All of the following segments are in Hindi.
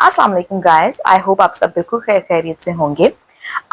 अस्सलाम वालेकुम गाइस, आई होप आप सब बिल्कुल खैरियत से होंगे।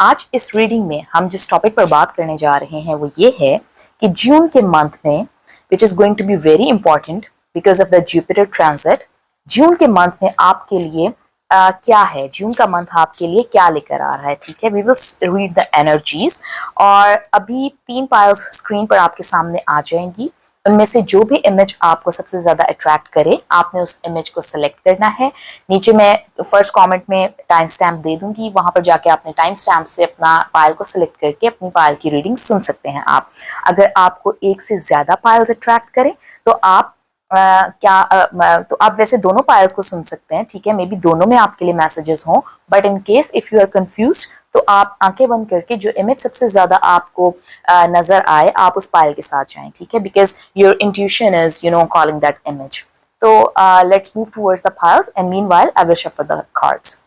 आज इस रीडिंग में हम जिस टॉपिक पर बात करने जा रहे हैं वो ये है कि जून के मंथ में which is going to be very important because of the Jupiter transit. June के मंथ में आपके लिए क्या है, जून का मंथ आपके लिए क्या लेकर आ रहा है। ठीक है, we will read the energies और अभी 3 पाइल्स स्क्रीन पर आपके सामने आ जाएंगी। उनमें से जो भी इमेज आपको सबसे ज्यादा अट्रैक्ट करे आपने उस इमेज को सिलेक्ट करना है। नीचे मैं फर्स्ट कमेंट में टाइम स्टैम्प दे दूंगी, वहां पर जाके अपने टाइम स्टैम्प से अपना पायल को सिलेक्ट करके अपनी पायल की रीडिंग सुन सकते हैं आप। अगर आपको एक से ज्यादा पायल्स अट्रैक्ट करें तो आप तो आप वैसे दोनों पायल्स को सुन सकते हैं। ठीक है, मे बी दोनों में आपके लिए मैसेजेस हों, but in case if you are confuse तो आप आंखें बंद करके जो इमेज सबसे ज्यादा आपको नजर आए आप उस पायल के साथ जाएं। ठीक है, because your intuition is calling that image. तो let's move towards the piles and meanwhile I will shuffle the cards.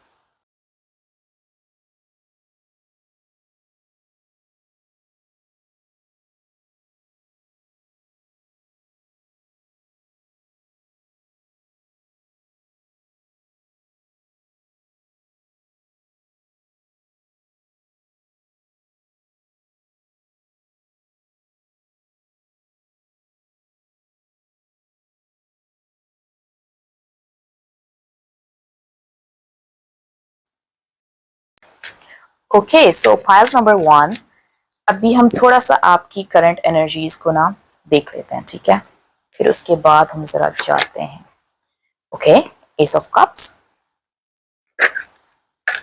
Okay, so pile number 1। अभी हम थोड़ा सा आपकी करंट एनर्जीज को ना देख लेते हैं। ठीक है, फिर उसके बाद हम जरा जाते हैं। Okay, ace of cups,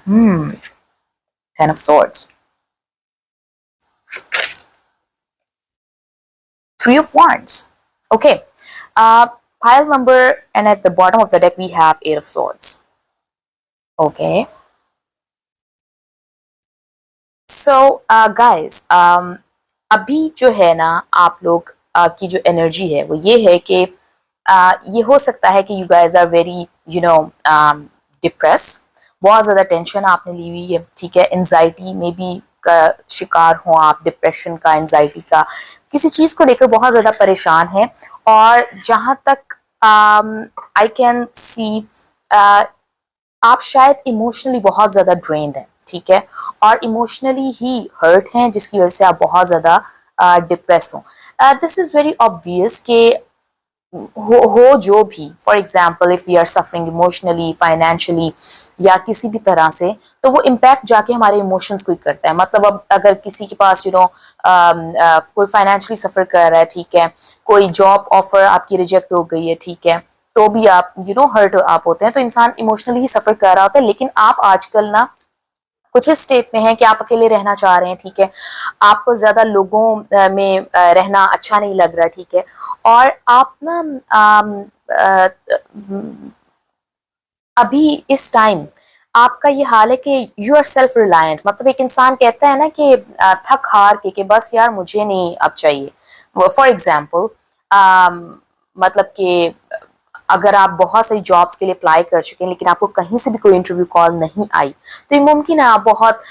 ten of swords, three of wands. Okay, pile number, and at the bottom of the deck we have eight of swords. Okay, so guys, अभी जो है ना आप लोग की जो एनर्जी है वो ये है कि ये हो सकता है कि you guys are very depress, बहुत ज़्यादा टेंशन आपने ली हुई है। ठीक है, एंजाइटी में भी का शिकार हो आप, डिप्रेशन का, एंजाइटी का, किसी चीज़ को लेकर बहुत ज़्यादा परेशान है। और जहाँ तक आई कैन सी आप शायद इमोशनली बहुत ज़्यादा ड्रेन्ड हैं। ठीक है, और इमोशनली ही हर्ट हैं जिसकी वजह से आप बहुत ज़्यादा डिप्रेस हो। दिस इज़ वेरी ऑब्वियस कि हो जो भी, for example if we are suffering emotionally, financially या किसी भी तरह से, तो वो इम्पैक्ट जाके हमारे इमोशंस को ही करता है। मतलब अब अगर किसी के पास कोई फाइनेंशियली सफर कर रहा है, ठीक है, कोई जॉब ऑफर आपकी रिजेक्ट हो गई है, ठीक है, तो भी आप हर्ट आप होते हैं, तो इंसान इमोशनली ही सफर कर रहा होता है। लेकिन आप आजकल ना कुछ इस स्टेट में हैं कि आप अकेले रहना चाह रहे हैं। ठीक है, आपको ज्यादा लोगों में रहना अच्छा नहीं लग रहा। ठीक है, और आप ना अभी इस टाइम आपका ये हाल है कि यू आर सेल्फ रिलायंट। मतलब एक इंसान कहता है ना कि थक हार के बस यार मुझे नहीं अब चाहिए। फॉर एग्जाम्पल मतलब कि अगर आप बहुत सारी जॉब्स के लिए अप्लाई कर चुके हैं लेकिन आपको कहीं से भी कोई इंटरव्यू कॉल नहीं आई, तो ये मुमकिन है आप बहुत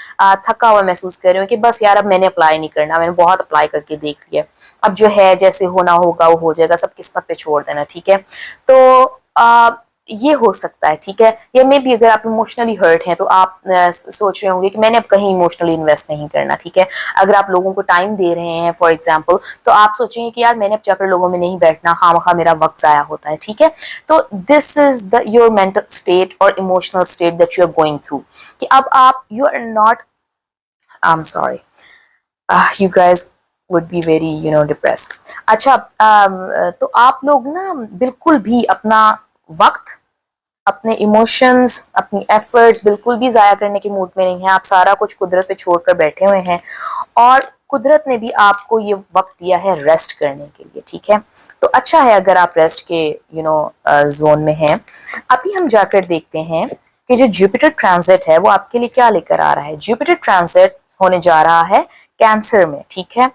थका हुआ महसूस कर रहे हो कि बस यार अब मैंने अप्लाई नहीं करना, मैंने बहुत अप्लाई करके देख लिया, अब जो है जैसे होना होगा वो हो जाएगा, सब किस्मत पे छोड़ देना। ठीक है, तो ये हो सकता है। ठीक है, या मे भी अगर आप इमोशनली हर्ट हैं तो आप सोच रहे होंगे कि मैंने अब कहीं इमोशनली इन्वेस्ट नहीं करना। ठीक है, अगर आप लोगों को टाइम दे रहे हैं फॉर एग्जांपल, तो आप सोचेंगे कि यार मैंने अब जाकर लोगों में नहीं बैठना, खामखा मेरा वक्त जाया होता है। ठीक है, तो this is the your mental state और emotional state that you are going through, कि अब आप you are not, I am sorry, you guys would be very depressed. अच्छा, तो आप लोग ना बिल्कुल भी अपना वक्त, अपने इमोशंस, अपनी एफर्ट्स बिल्कुल भी ज़ाया करने के मूड में नहीं है। आप सारा कुछ कुदरत पे छोड़कर बैठे हुए हैं और कुदरत ने भी आपको ये वक्त दिया है रेस्ट करने के लिए। ठीक है, तो अच्छा है अगर आप रेस्ट के जोन में हैं। अभी हम जाकर देखते हैं कि जो जुपिटर ट्रांजिट है वो आपके लिए क्या लेकर आ रहा है। जुपिटर ट्रांजिट होने जा रहा है कैंसर में। ठीक है,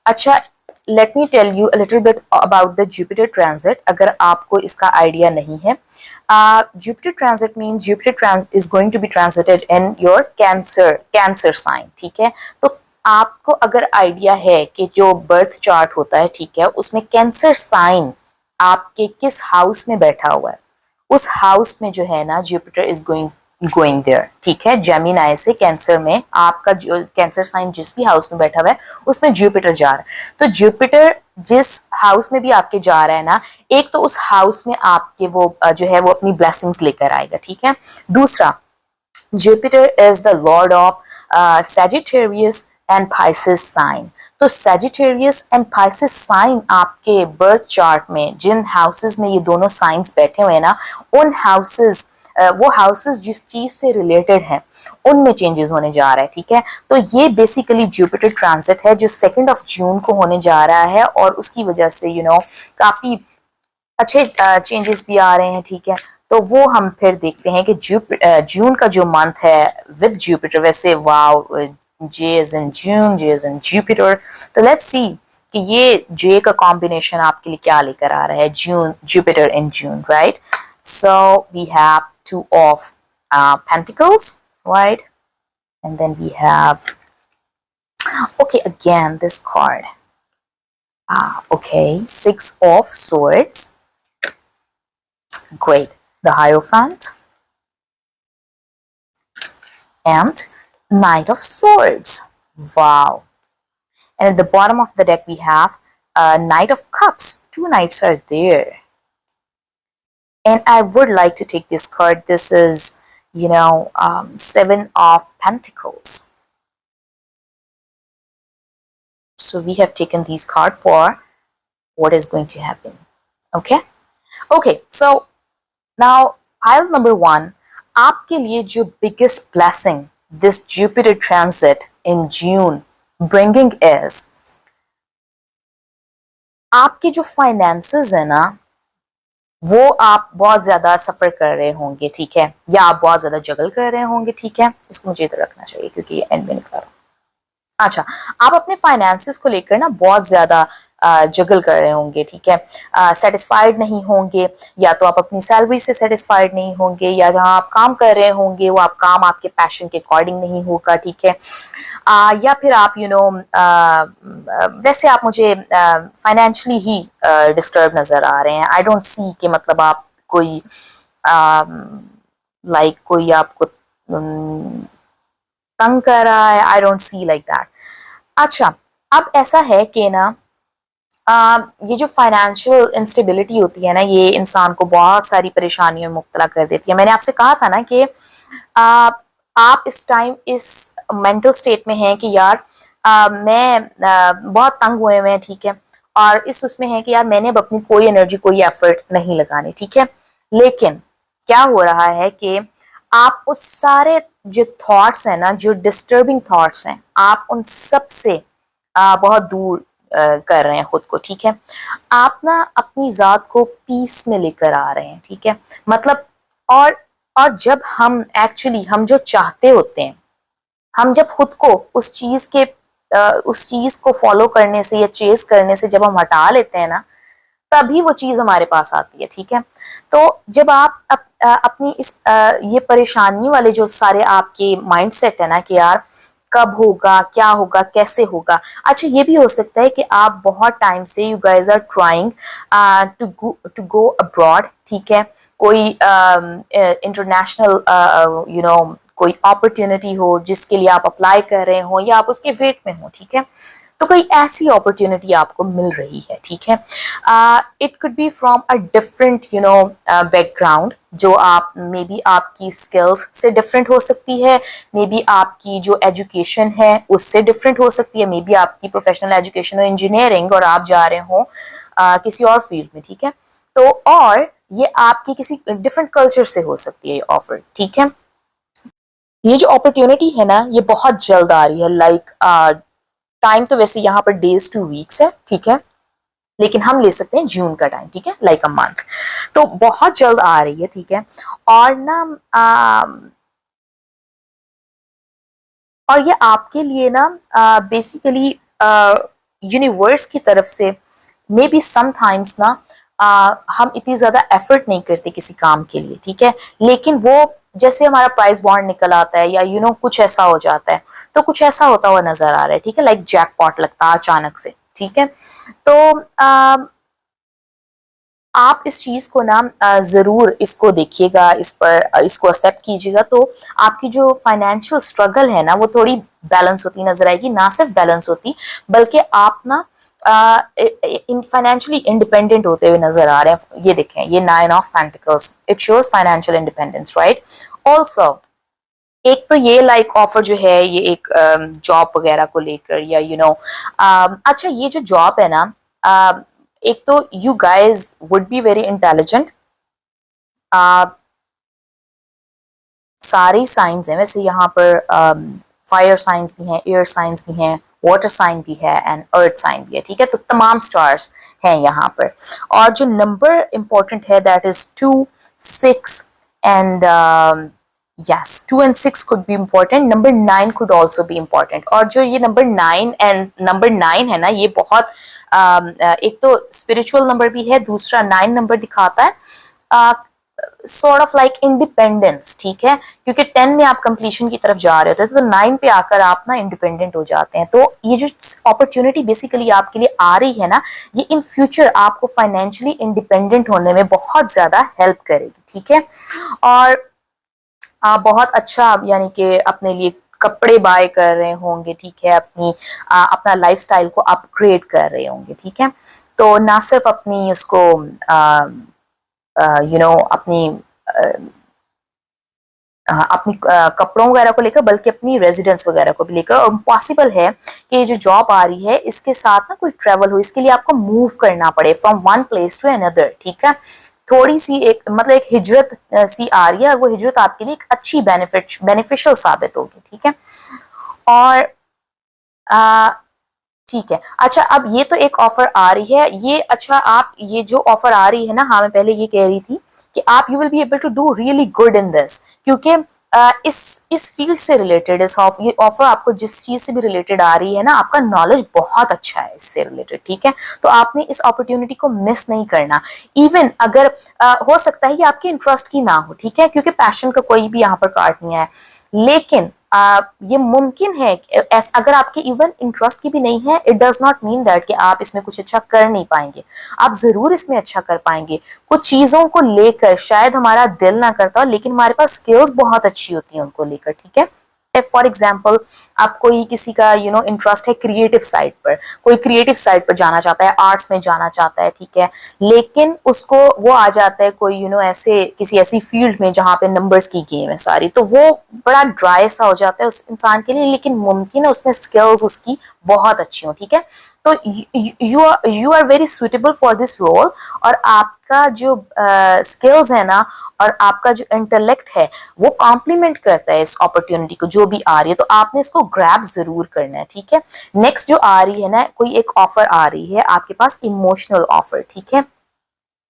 अच्छा, let me tell you a little bit about the Jupiter transit अगर आपको इसका आइडिया नहीं है। Jupiter transit means Jupiter is going to be transited in your Cancer sign. ठीक है, तो आपको अगर आइडिया है कि जो बर्थ चार्ट होता है, ठीक है, उसमें कैंसर साइन आपके किस हाउस में बैठा हुआ है, उस हाउस में जो है ना जुपिटर इज गोइंग देयर, ठीक है। जेमिनाई से कैंसर में, आपका जो कैंसर साइन जिस भी हाउस में बैठा हुआ है उसमें जुपिटर जा रहा है। तो जुपिटर जिस हाउस में भी आपके जा रहा है ना, एक तो उस हाउस में आपके वो जो है वो अपनी ब्लेसिंग्स लेकर आएगा, ठीक है। दूसरा, Jupiter is the lord of Sagittarius and Pisces sign. तो Sagittarius and Pisces sign आपके बर्थ चार्ट में जिन हाउसेस में ये दोनों साइंस बैठे हुए हैं ना, उन हाउसेस वो हाउसेस जिस चीज से रिलेटेड हैं उनमें चेंजेस होने जा रहा है, ठीक है। तो ये बेसिकली जुपिटर ट्रांजिट है जो 2 जून को होने जा रहा है, और उसकी वजह से काफी अच्छे चेंजेस भी आ रहे हैं, ठीक है। तो वो हम फिर देखते हैं कि जून का जो मंथ है विद जुपिटर, वैसे wow, J is in June, J is in Jupiter. तो लेट्स सी कि ये जे का कॉम्बिनेशन आपके लिए क्या लेकर आ रहा है, June, Jupiter in June, right. So we have 2 of pentacles, right, and then we have, okay, again this card, okay, 6 of swords, great, the Hierophant, and Knight of Swords. Wow. And at the bottom of the deck we have Knight of Cups. 2 knights are there. And I would like to take this card. This is, 7 of Pentacles. So we have taken these cards for what is going to happen. Okay? Okay, so now pile number 1, आपके लिए जो biggest blessing this Jupiter transit in June bringing is, आपके जो finances है ना, वो आप बहुत ज्यादा सफर कर रहे होंगे, ठीक है, या आप बहुत ज्यादा जगल कर रहे होंगे, ठीक है। इसको मुझे इधर रखना चाहिए क्योंकि ये एंड में निकल रहा। अच्छा, आप अपने फाइनेंसेस को लेकर ना बहुत ज्यादा जगल कर रहे होंगे, ठीक है, सेटिस्फाइड नहीं होंगे, या तो आप अपनी सैलरी से सेटिस्फाइड नहीं होंगे, या जहां आप काम कर रहे होंगे वो आप काम आपके पैशन के अकॉर्डिंग नहीं होगा, ठीक है। या फिर आप वैसे आप मुझे फाइनेंशियली ही डिस्टर्ब नजर आ रहे हैं। आई डोंट सी कि मतलब आप कोई कोई आपको तंग कर रहा है। I don't see like that. अच्छा, अब ऐसा है कि ना ये जो फाइनेंशियल इंस्टेबिलिटी होती है ना, ये इंसान को बहुत सारी परेशानियों में मुब्तला कर देती है। मैंने आपसे कहा था ना कि आप इस टाइम इस मेंटल स्टेट में हैं कि यार मैं बहुत तंग हुए हैं, ठीक है, और इस उसमें है कि यार मैंने अब अपनी कोई एनर्जी, कोई एफर्ट नहीं लगानी, ठीक है। लेकिन क्या हो रहा है कि आप उस सारे जो थॉट्स हैं ना, जो डिस्टर्बिंग थॉट्स हैं, आप उन सब से बहुत दूर कर रहे हैं खुद को, ठीक है। आप ना अपनी जात को पीस में लेकर आ रहे हैं, ठीक है, मतलब और जब हम एक्चुअली हम जो चाहते होते हैं, हम जब खुद को उस चीज को फॉलो करने से या चेस करने से जब हम हटा लेते हैं ना, तभी वो चीज हमारे पास आती है, ठीक है। तो जब आप अपनी इस ये परेशानी वाले जो सारे आपके माइंडसेट है ना कि यार कब होगा, क्या होगा, कैसे होगा। अच्छा, ये भी हो सकता है कि आप बहुत टाइम से you guys are trying to go abroad, ठीक है, कोई इंटरनेशनल कोई अपॉर्चुनिटी हो जिसके लिए आप अप्लाई कर रहे हो या आप उसके वेट में हो, ठीक है। तो कोई ऐसी अपॉर्चुनिटी आपको मिल रही है, ठीक है। It could B from a different background, जो आप मे बी आपकी स्किल्स से डिफरेंट हो सकती है, मे बी आपकी जो एजुकेशन है उससे डिफरेंट हो सकती है, मे बी आपकी प्रोफेशनल एजुकेशन हो इंजीनियरिंग और आप जा रहे हो किसी और फील्ड में, ठीक है। तो और ये आपकी किसी डिफरेंट कल्चर से हो सकती है ऑफर, ठीक है। ये जो अपॉर्चुनिटी है ना, ये बहुत जल्द आ रही है। लाइक टाइम तो वैसे यहाँ पर डेज टू वीक्स है, ठीक है, लेकिन हम ले सकते हैं जून का टाइम, ठीक है, लाइक अ मंथ। तो बहुत जल्द आ रही है, ठीक है। और ना और ये आपके लिए ना बेसिकली यूनिवर्स की तरफ से मे बी समटाइम्स ना हम इतनी ज्यादा एफर्ट नहीं करते किसी काम के लिए, ठीक है, लेकिन वो जैसे हमारा प्राइस बॉन्ड निकल आता है या कुछ ऐसा हो जाता है, तो कुछ ऐसा होता हुआ नजर आ रहा है, ठीक है, लाइक जैकपॉट लगता है अचानक से, ठीक है। तो आप इस चीज को ना जरूर इसको देखिएगा, इस पर इसको एक्सेप्ट कीजिएगा, तो आपकी जो फाइनेंशियल स्ट्रगल है ना वो थोड़ी बैलेंस होती नजर आएगी। ना सिर्फ बैलेंस होती, बल्कि आप ना फाइनेंशियली इंडिपेंडेंट होते हुए नजर आ रहे हैं। ये देखें, ये 9 of pentacles, it shows financial independence, right. Also एक तो ये लाइक ऑफर जो है ये एक जॉब वगैरह को लेकर, या अच्छा ये जो जॉब है ना, एक तो you guys would be very intelligent. सारे साइंस हैं वैसे यहाँ पर, फायर साइंस भी हैं, एयर साइंस भी हैं, वाटर साइन भी है एंड अर्थ साइन भी है, ठीक है। तो तमाम स्टार्स हैं यहाँ पर। और जो नंबर इंपॉर्टेंट है that is 2, 6 and yes 2 and 6 could be important, number 9 could also be important। और जो ये नंबर 9 है ना, ये बहुत एक तो स्पिरिचुअल नंबर भी है, दूसरा 9 नंबर दिखाता है सॉर्ट ऑफ लाइक इंडिपेंडेंस, ठीक है। क्योंकि 10 में आप कंप्लीशन की तरफ जा रहे होते हैं, तो 9 पे आकर आप ना इंडिपेंडेंट हो जाते हैं। तो ये जो अपॉर्चुनिटी बेसिकली आपके लिए आ रही है ना, ये इन फ्यूचर आपको फाइनेंशियली इंडिपेंडेंट होने में बहुत ज्यादा हेल्प करेगी, ठीक है। और आप बहुत अच्छा यानी कि अपने लिए कपड़े बाय कर रहे होंगे, ठीक है, अपना लाइफस्टाइल को अपग्रेड कर रहे होंगे, ठीक है। तो ना सिर्फ अपनी उसको अपनी कपड़ों वगैरह को लेकर, बल्कि अपनी रेजिडेंस वगैरह को भी लेकर। और पॉसिबल है कि ये जो जॉब आ रही है इसके साथ ना कोई ट्रेवल हो, इसके लिए आपको मूव करना पड़े from one place to another, ठीक है। थोड़ी सी एक मतलब एक हिजरत सी आ रही है, और वो हिजरत आपके लिए एक अच्छी बेनिफिशियल साबित होगी, ठीक है। और ठीक है, अच्छा अब ये तो एक ऑफर आ रही है, ये अच्छा आप ये जो ऑफर आ रही है ना, हाँ मैं पहले ये कह रही थी कि आप you will be able to do really good in this, क्योंकि इस फील्ड से रिलेटेड ये ऑफर आपको जिस चीज से भी रिलेटेड आ रही है ना, आपका नॉलेज बहुत अच्छा है इससे रिलेटेड, ठीक है। तो आपने इस अपॉर्चुनिटी को मिस नहीं करना। इवन अगर हो सकता है ये आपके इंटरेस्ट की ना हो, ठीक है, क्योंकि पैशन का कोई भी यहाँ पर कार्ड नहीं है, लेकिन ये मुमकिन है अगर आपके इवन इंटरेस्ट की भी नहीं है, it does not mean that कि आप इसमें कुछ अच्छा कर नहीं पाएंगे। आप जरूर इसमें अच्छा कर पाएंगे। कुछ चीजों को लेकर शायद हमारा दिल ना करता हो, लेकिन हमारे पास स्किल्स बहुत अच्छी होती हैं उनको लेकर, ठीक है। फॉर एग्जाम्पल आप कोई किसी का इंटरेस्ट है क्रिएटिव साइड पर, कोई क्रिएटिव साइड पर जाना चाहता है, आर्ट्स में जाना चाहता है, ठीक है, लेकिन उसको वो आ जाता है कोई ऐसे किसी ऐसी फील्ड में जहाँ पे नंबर्स की गेम है सारी, तो वो बड़ा ड्राई सा हो जाता है उस इंसान के लिए। लेकिन मुमकिन है उसमें स्किल्स उसकी बहुत अच्छी हो, ठीक है। तो you are very suitable for this role, और आपका जो स्किल्स है ना, और आपका जो इंटेलेक्ट है वो कॉम्प्लीमेंट करता है इस अपॉर्चुनिटी को जो भी आ रही है। तो आपने इसको ग्रैब जरूर करना है, ठीक है। नेक्स्ट जो आ रही है ना, कोई एक ऑफर आ रही है आपके पास, इमोशनल ऑफर, ठीक है।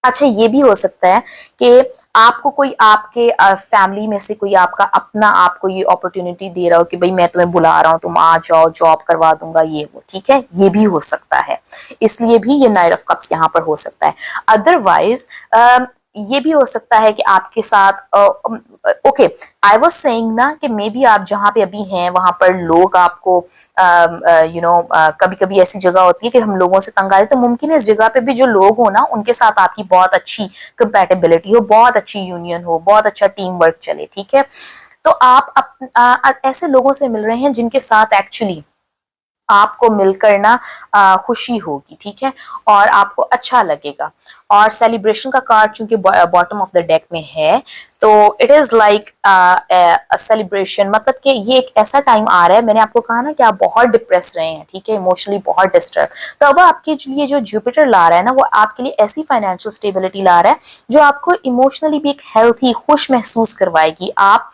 अच्छा ये भी हो सकता है कि आपको कोई आपके फैमिली में से कोई आपका अपना आपको ये अपॉर्चुनिटी दे रहा हो कि भाई मैं तुम्हें बुला रहा हूँ, तुम आ जाओ, जॉब करवा दूंगा, ये वो, ठीक है, ये भी हो सकता है। इसलिए भी ये नाइट ऑफ कप्स यहाँ पर हो सकता है। अदरवाइज ये भी हो सकता है कि आपके साथ ओके, आई वाज सेइंग ना कि मे बी आप जहाँ पे अभी हैं वहां पर लोग आपको कभी कभी ऐसी जगह होती है कि हम लोगों से तंग आ रहे, तो मुमकिन है इस जगह पे भी जो लोग हो ना उनके साथ आपकी बहुत अच्छी कंपैटिबिलिटी हो, बहुत अच्छी यूनियन हो, बहुत अच्छा टीम वर्क चले, ठीक है। तो आप ऐसे लोगों से मिल रहे हैं जिनके साथ एक्चुअली आपको मिलकर ना खुशी होगी, ठीक है, और आपको अच्छा लगेगा। और सेलिब्रेशन का कार्ड चूंकि बॉटम ऑफ द डेक में है, तो इट इज लाइक सेलिब्रेशन, मतलब कि ये एक ऐसा टाइम आ रहा है, मैंने आपको कहा ना कि आप बहुत डिप्रेस रहे हैं, ठीक है, इमोशनली बहुत डिस्टर्ब, तो अब आपके लिए जो जुपिटर ला रहा है ना, वो आपके लिए ऐसी फाइनेंशियल स्टेबिलिटी ला रहा है जो आपको इमोशनली भी एक हेल्थी खुश महसूस करवाएगी। आप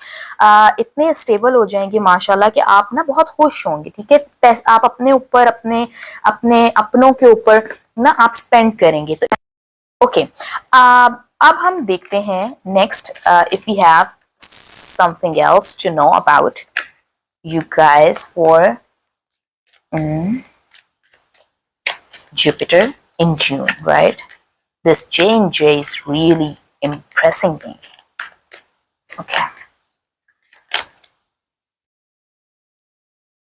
इतने स्टेबल हो जाएंगे माशाल्लाह कि आप ना बहुत खुश होंगे, ठीक है। आप अपने ऊपर अपने अपने अपनों के ऊपर ना आप स्पेंड करेंगे। तो ओके, अब हम देखते हैं next, if we have something else to know about you guys for Jupiter in June, right? This J&J is really impressing me. Okay.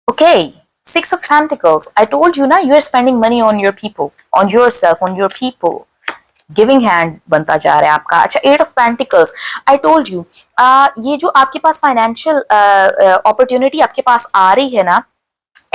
Okay, Six of Pentacles. I told you now you are spending money on your people, on yourself, on your people. Giving hand बनता जा रहा है आपका। अच्छा, 8 of pentacles, I told you, ये जो आपके पास फाइनेंशियल अपॉर्चुनिटी आपके पास आ रही है ना,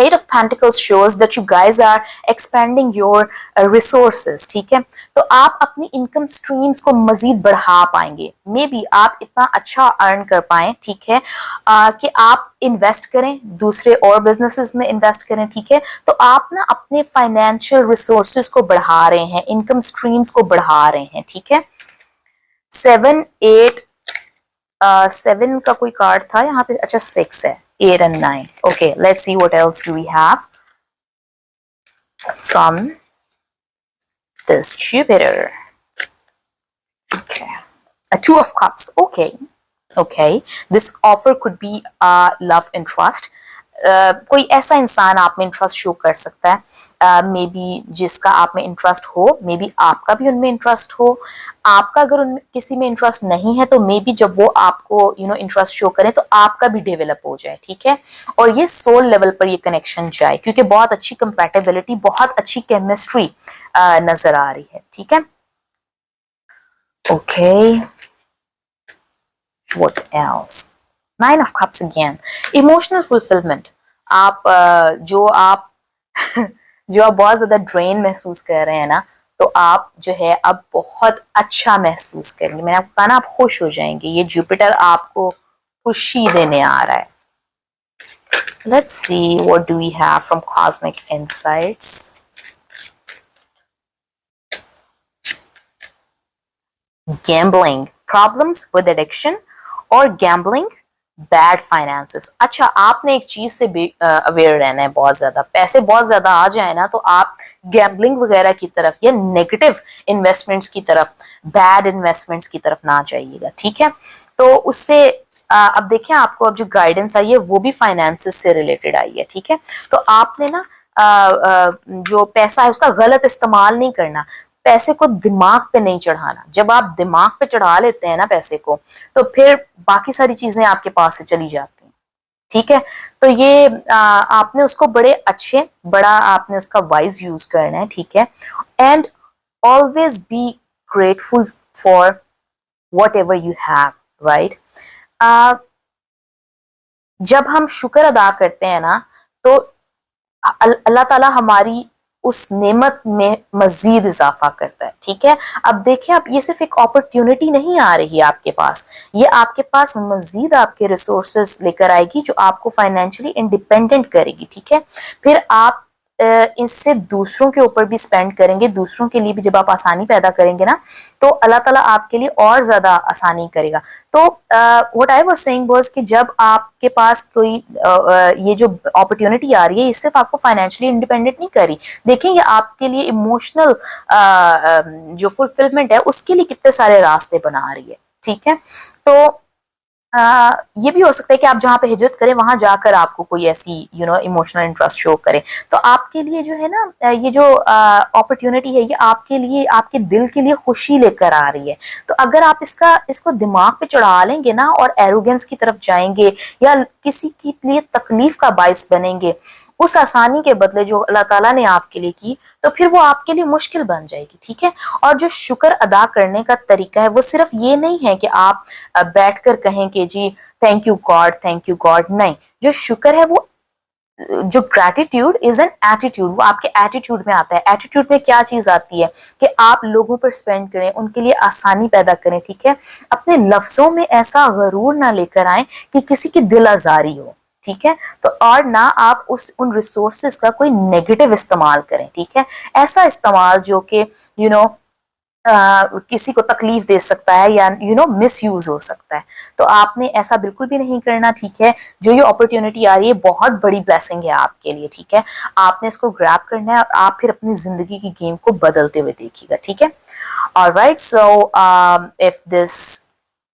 8 of Pentacles shows that you guys are expanding your resources, ठीक है। तो आप अपनी इनकम स्ट्रीम्स को मजीद बढ़ा पाएंगे, मे बी आप इतना अच्छा अर्न कर पाए, ठीक है, कि आप इन्वेस्ट करें, दूसरे और बिजनेसेस में इन्वेस्ट करें, ठीक है। तो आप ना अपने फाइनेंशियल रिसोर्सेज को बढ़ा रहे हैं, इनकम स्ट्रीम्स को बढ़ा रहे हैं, ठीक है। 7 का कोई कार्ड था यहाँ पे, अच्छा 6 है, 8 and 9. Okay, let's see what else do we have from this Jupiter. Okay, a 2 of Cups. Okay, this offer could be love and trust. कोई ऐसा इंसान आप में इंटरेस्ट शो कर सकता है, मे बी जिसका आप में इंटरेस्ट हो, मे बी आपका भी उनमें इंटरेस्ट हो। आपका अगर उनमें किसी में इंटरेस्ट नहीं है तो मे बी जब वो आपको इंटरेस्ट शो करें तो आपका भी डेवलप हो जाए, ठीक है। और ये सोल लेवल पर ये कनेक्शन जाए, क्योंकि बहुत अच्छी कंपैटिबिलिटी, बहुत अच्छी केमिस्ट्री नजर आ रही है, ठीक है। Okay, what else? 9 of Cups again. Emotional fulfillment. आप जो आप बहुत ज्यादा ड्रेन महसूस कर रहे हैं ना, तो आप जो है अब बहुत अच्छा महसूस करेंगे। मैंने आपको कहा ना, आप खुश हो जाएंगे। ये जुपिटर आपको खुशी देने आ रहा है। Let's see what do we have from Cosmic Insights. Gambling, problems with addiction और gambling, बैड फाइनेंसेस। अच्छा, आपने एक चीज से भी अवेयर रहना है, बहुत ज्यादा पैसे बहुत ज्यादा आ जाए ना तो आप गैम्बलिंग वगैरह की तरफ या नेगेटिव इन्वेस्टमेंट्स की तरफ, बैड इन्वेस्टमेंट्स की तरफ ना जाइएगा, ठीक है। तो उससे अब देखें, आपको अब जो गाइडेंस आई है वो भी फाइनेंसेस से रिलेटेड आई है, ठीक है। तो आपने ना जो पैसा है उसका गलत इस्तेमाल नहीं करना, पैसे को दिमाग पे नहीं चढ़ाना। जब आप दिमाग पे चढ़ा लेते हैं ना पैसे को, तो फिर बाकी सारी चीजें आपके पास से चली जाती हैं, ठीक है। तो ये आपने उसको बड़ा आपने उसका वाइज यूज करना है, ठीक है। And always be grateful for what ever you have, right. जब हम शुक्र अदा करते हैं ना, तो अल्लाह ताला हमारी उस नेमत में मजीद इजाफा करता है, ठीक है। अब देखिए, अब ये सिर्फ एक अपॉर्चुनिटी नहीं आ रही है आपके पास, ये आपके पास मजीद आपके रिसोर्सेस लेकर आएगी जो आपको फाइनेंशियली इंडिपेंडेंट करेगी, ठीक है। फिर आप इससे दूसरों के ऊपर भी स्पेंड करेंगे, दूसरों के लिए भी जब आप आसानी पैदा करेंगे ना, तो अल्लाह ताला आपके लिए और ज्यादा आसानी करेगा। तो what I was saying was कि जब आपके पास कोई ये जो अपॉर्चुनिटी आ रही है, ये सिर्फ आपको फाइनेंशियली इंडिपेंडेंट नहीं करी, देखें ये आपके लिए इमोशनल जो फुलफिलमेंट है उसके लिए कितने सारे रास्ते बना रही है, ठीक है। तो ये भी हो सकता है कि आप जहाँ पे हिजरत करें वहां जाकर आपको कोई ऐसी इमोशनल इंटरेस्ट शो करे, तो आपके लिए जो है ना, ये जो अपॉर्चुनिटी है, ये आपके लिए, आपके दिल के लिए खुशी लेकर आ रही है। तो अगर आप इसको दिमाग पे चढ़ा लेंगे ना और एरोगेंस की तरफ जाएंगे या किसी के लिए तकलीफ का बाइस बनेंगे, उस आसानी के बदले जो अल्लाह ताला ने आपके लिए की, तो फिर वो आपके लिए मुश्किल बन जाएगी, ठीक है। और जो शुक्र अदा करने का तरीका है वो सिर्फ ये नहीं है कि आप बैठकर कहें कि जी थैंक यू गॉड, नहीं। जो शुक्र है वो, जो ग्रैटिट्यूड इज एन एटीट्यूड, वो आपके एटीट्यूड में आता है। एटीट्यूड में क्या चीज आती है कि आप लोगों पर स्पेंड करें, उनके लिए आसानी पैदा करें, ठीक है। अपने लफ्जों में ऐसा गरूर ना लेकर आए कि किसी की दिल आजारी हो, ठीक है। तो और ना आप उन रिसोर्सेज का कोई नेगेटिव इस्तेमाल करें, ठीक है। ऐसा इस्तेमाल जो कि किसी को तकलीफ दे सकता है या मिस यूज हो सकता है, तो आपने ऐसा बिल्कुल भी नहीं करना, ठीक है। जो ये अपॉर्चुनिटी आ रही है बहुत बड़ी ब्लेसिंग है आपके लिए, ठीक है। आपने इसको ग्रैब करना है और आप फिर अपनी जिंदगी की गेम को बदलते हुए देखिएगा, ठीक है। Alright, so if this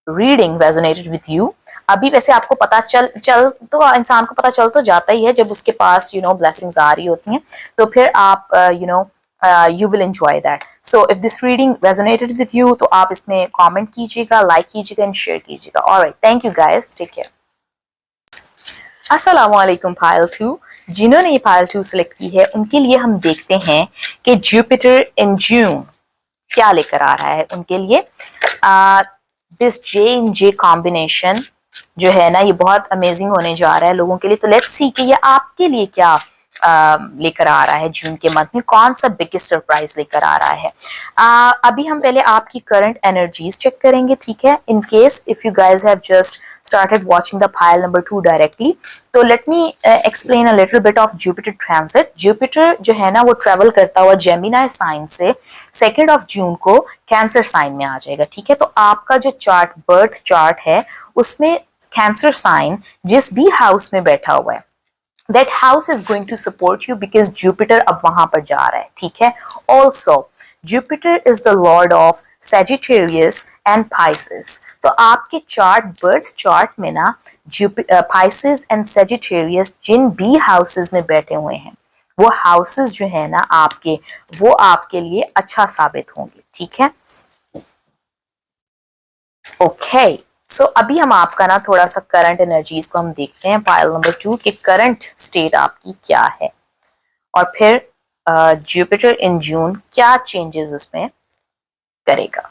reading resonated with you, अभी वैसे आपको पता चल तो इंसान को पता चल तो जाता ही है जब उसके पास ब्लेसिंग्स आ रही होती हैं, तो फिर आप you will enjoy that. So if this reading resonated with you, तो आप इसमें comment कीजिएगा, like कीजिएगा and share कीजिएगा. Alright, thank you guys. Take care. अस्सलाम वालेकुम pile 2. जिन्होंने ये pile 2 select की है उनके लिए हम देखते हैं कि Jupiter in June क्या लेकर आ रहा है उनके लिए। दिस J&J कॉम्बिनेशन जो है ना, ये बहुत अमेजिंग होने जा रहा है लोगों के लिए। तो लेट्स सी कि ये आपके लिए क्या लेकर आ रहा है, जून के मंथ में कौन सा बिगेस्ट सरप्राइज लेकर आ रहा है। अभी हम पहले आपकी करंट एनर्जीज चेक करेंगे, ठीक है। इन case if you guys have just started watching the pile number 2 directly, तो let me explain a little bit of Jupiter transit. Jupiter जो है ना वो ट्रेवल करता हुआ जेमिनी साइन से 2 जून को कैंसर साइन में आ जाएगा, ठीक है। तो आपका जो चार्ट, बर्थ चार्ट है, उसमें कैंसर साइन जिस भी हाउस में बैठा हुआ है, that house is going to support you because Jupiter अब वहां पर जा रहा है, ठीक है। Also Jupiter is the lord of Sagittarius and Pisces. तो आपके चार्ट, बर्थ चार्ट में ना Pisces and Sagittarius जिन भी हाउसेस में बैठे हुए हैं, वो हाउसेस जो है ना आपके, वो आपके लिए अच्छा साबित होंगे, ठीक है। ओके सो अभी हम आपका ना थोड़ा सा करंट एनर्जीज को हम देखते हैं, पाइल नंबर 2 के करंट स्टेट आपकी क्या है, और फिर जुपिटर इन जून क्या चेंजेस उसमें करेगा।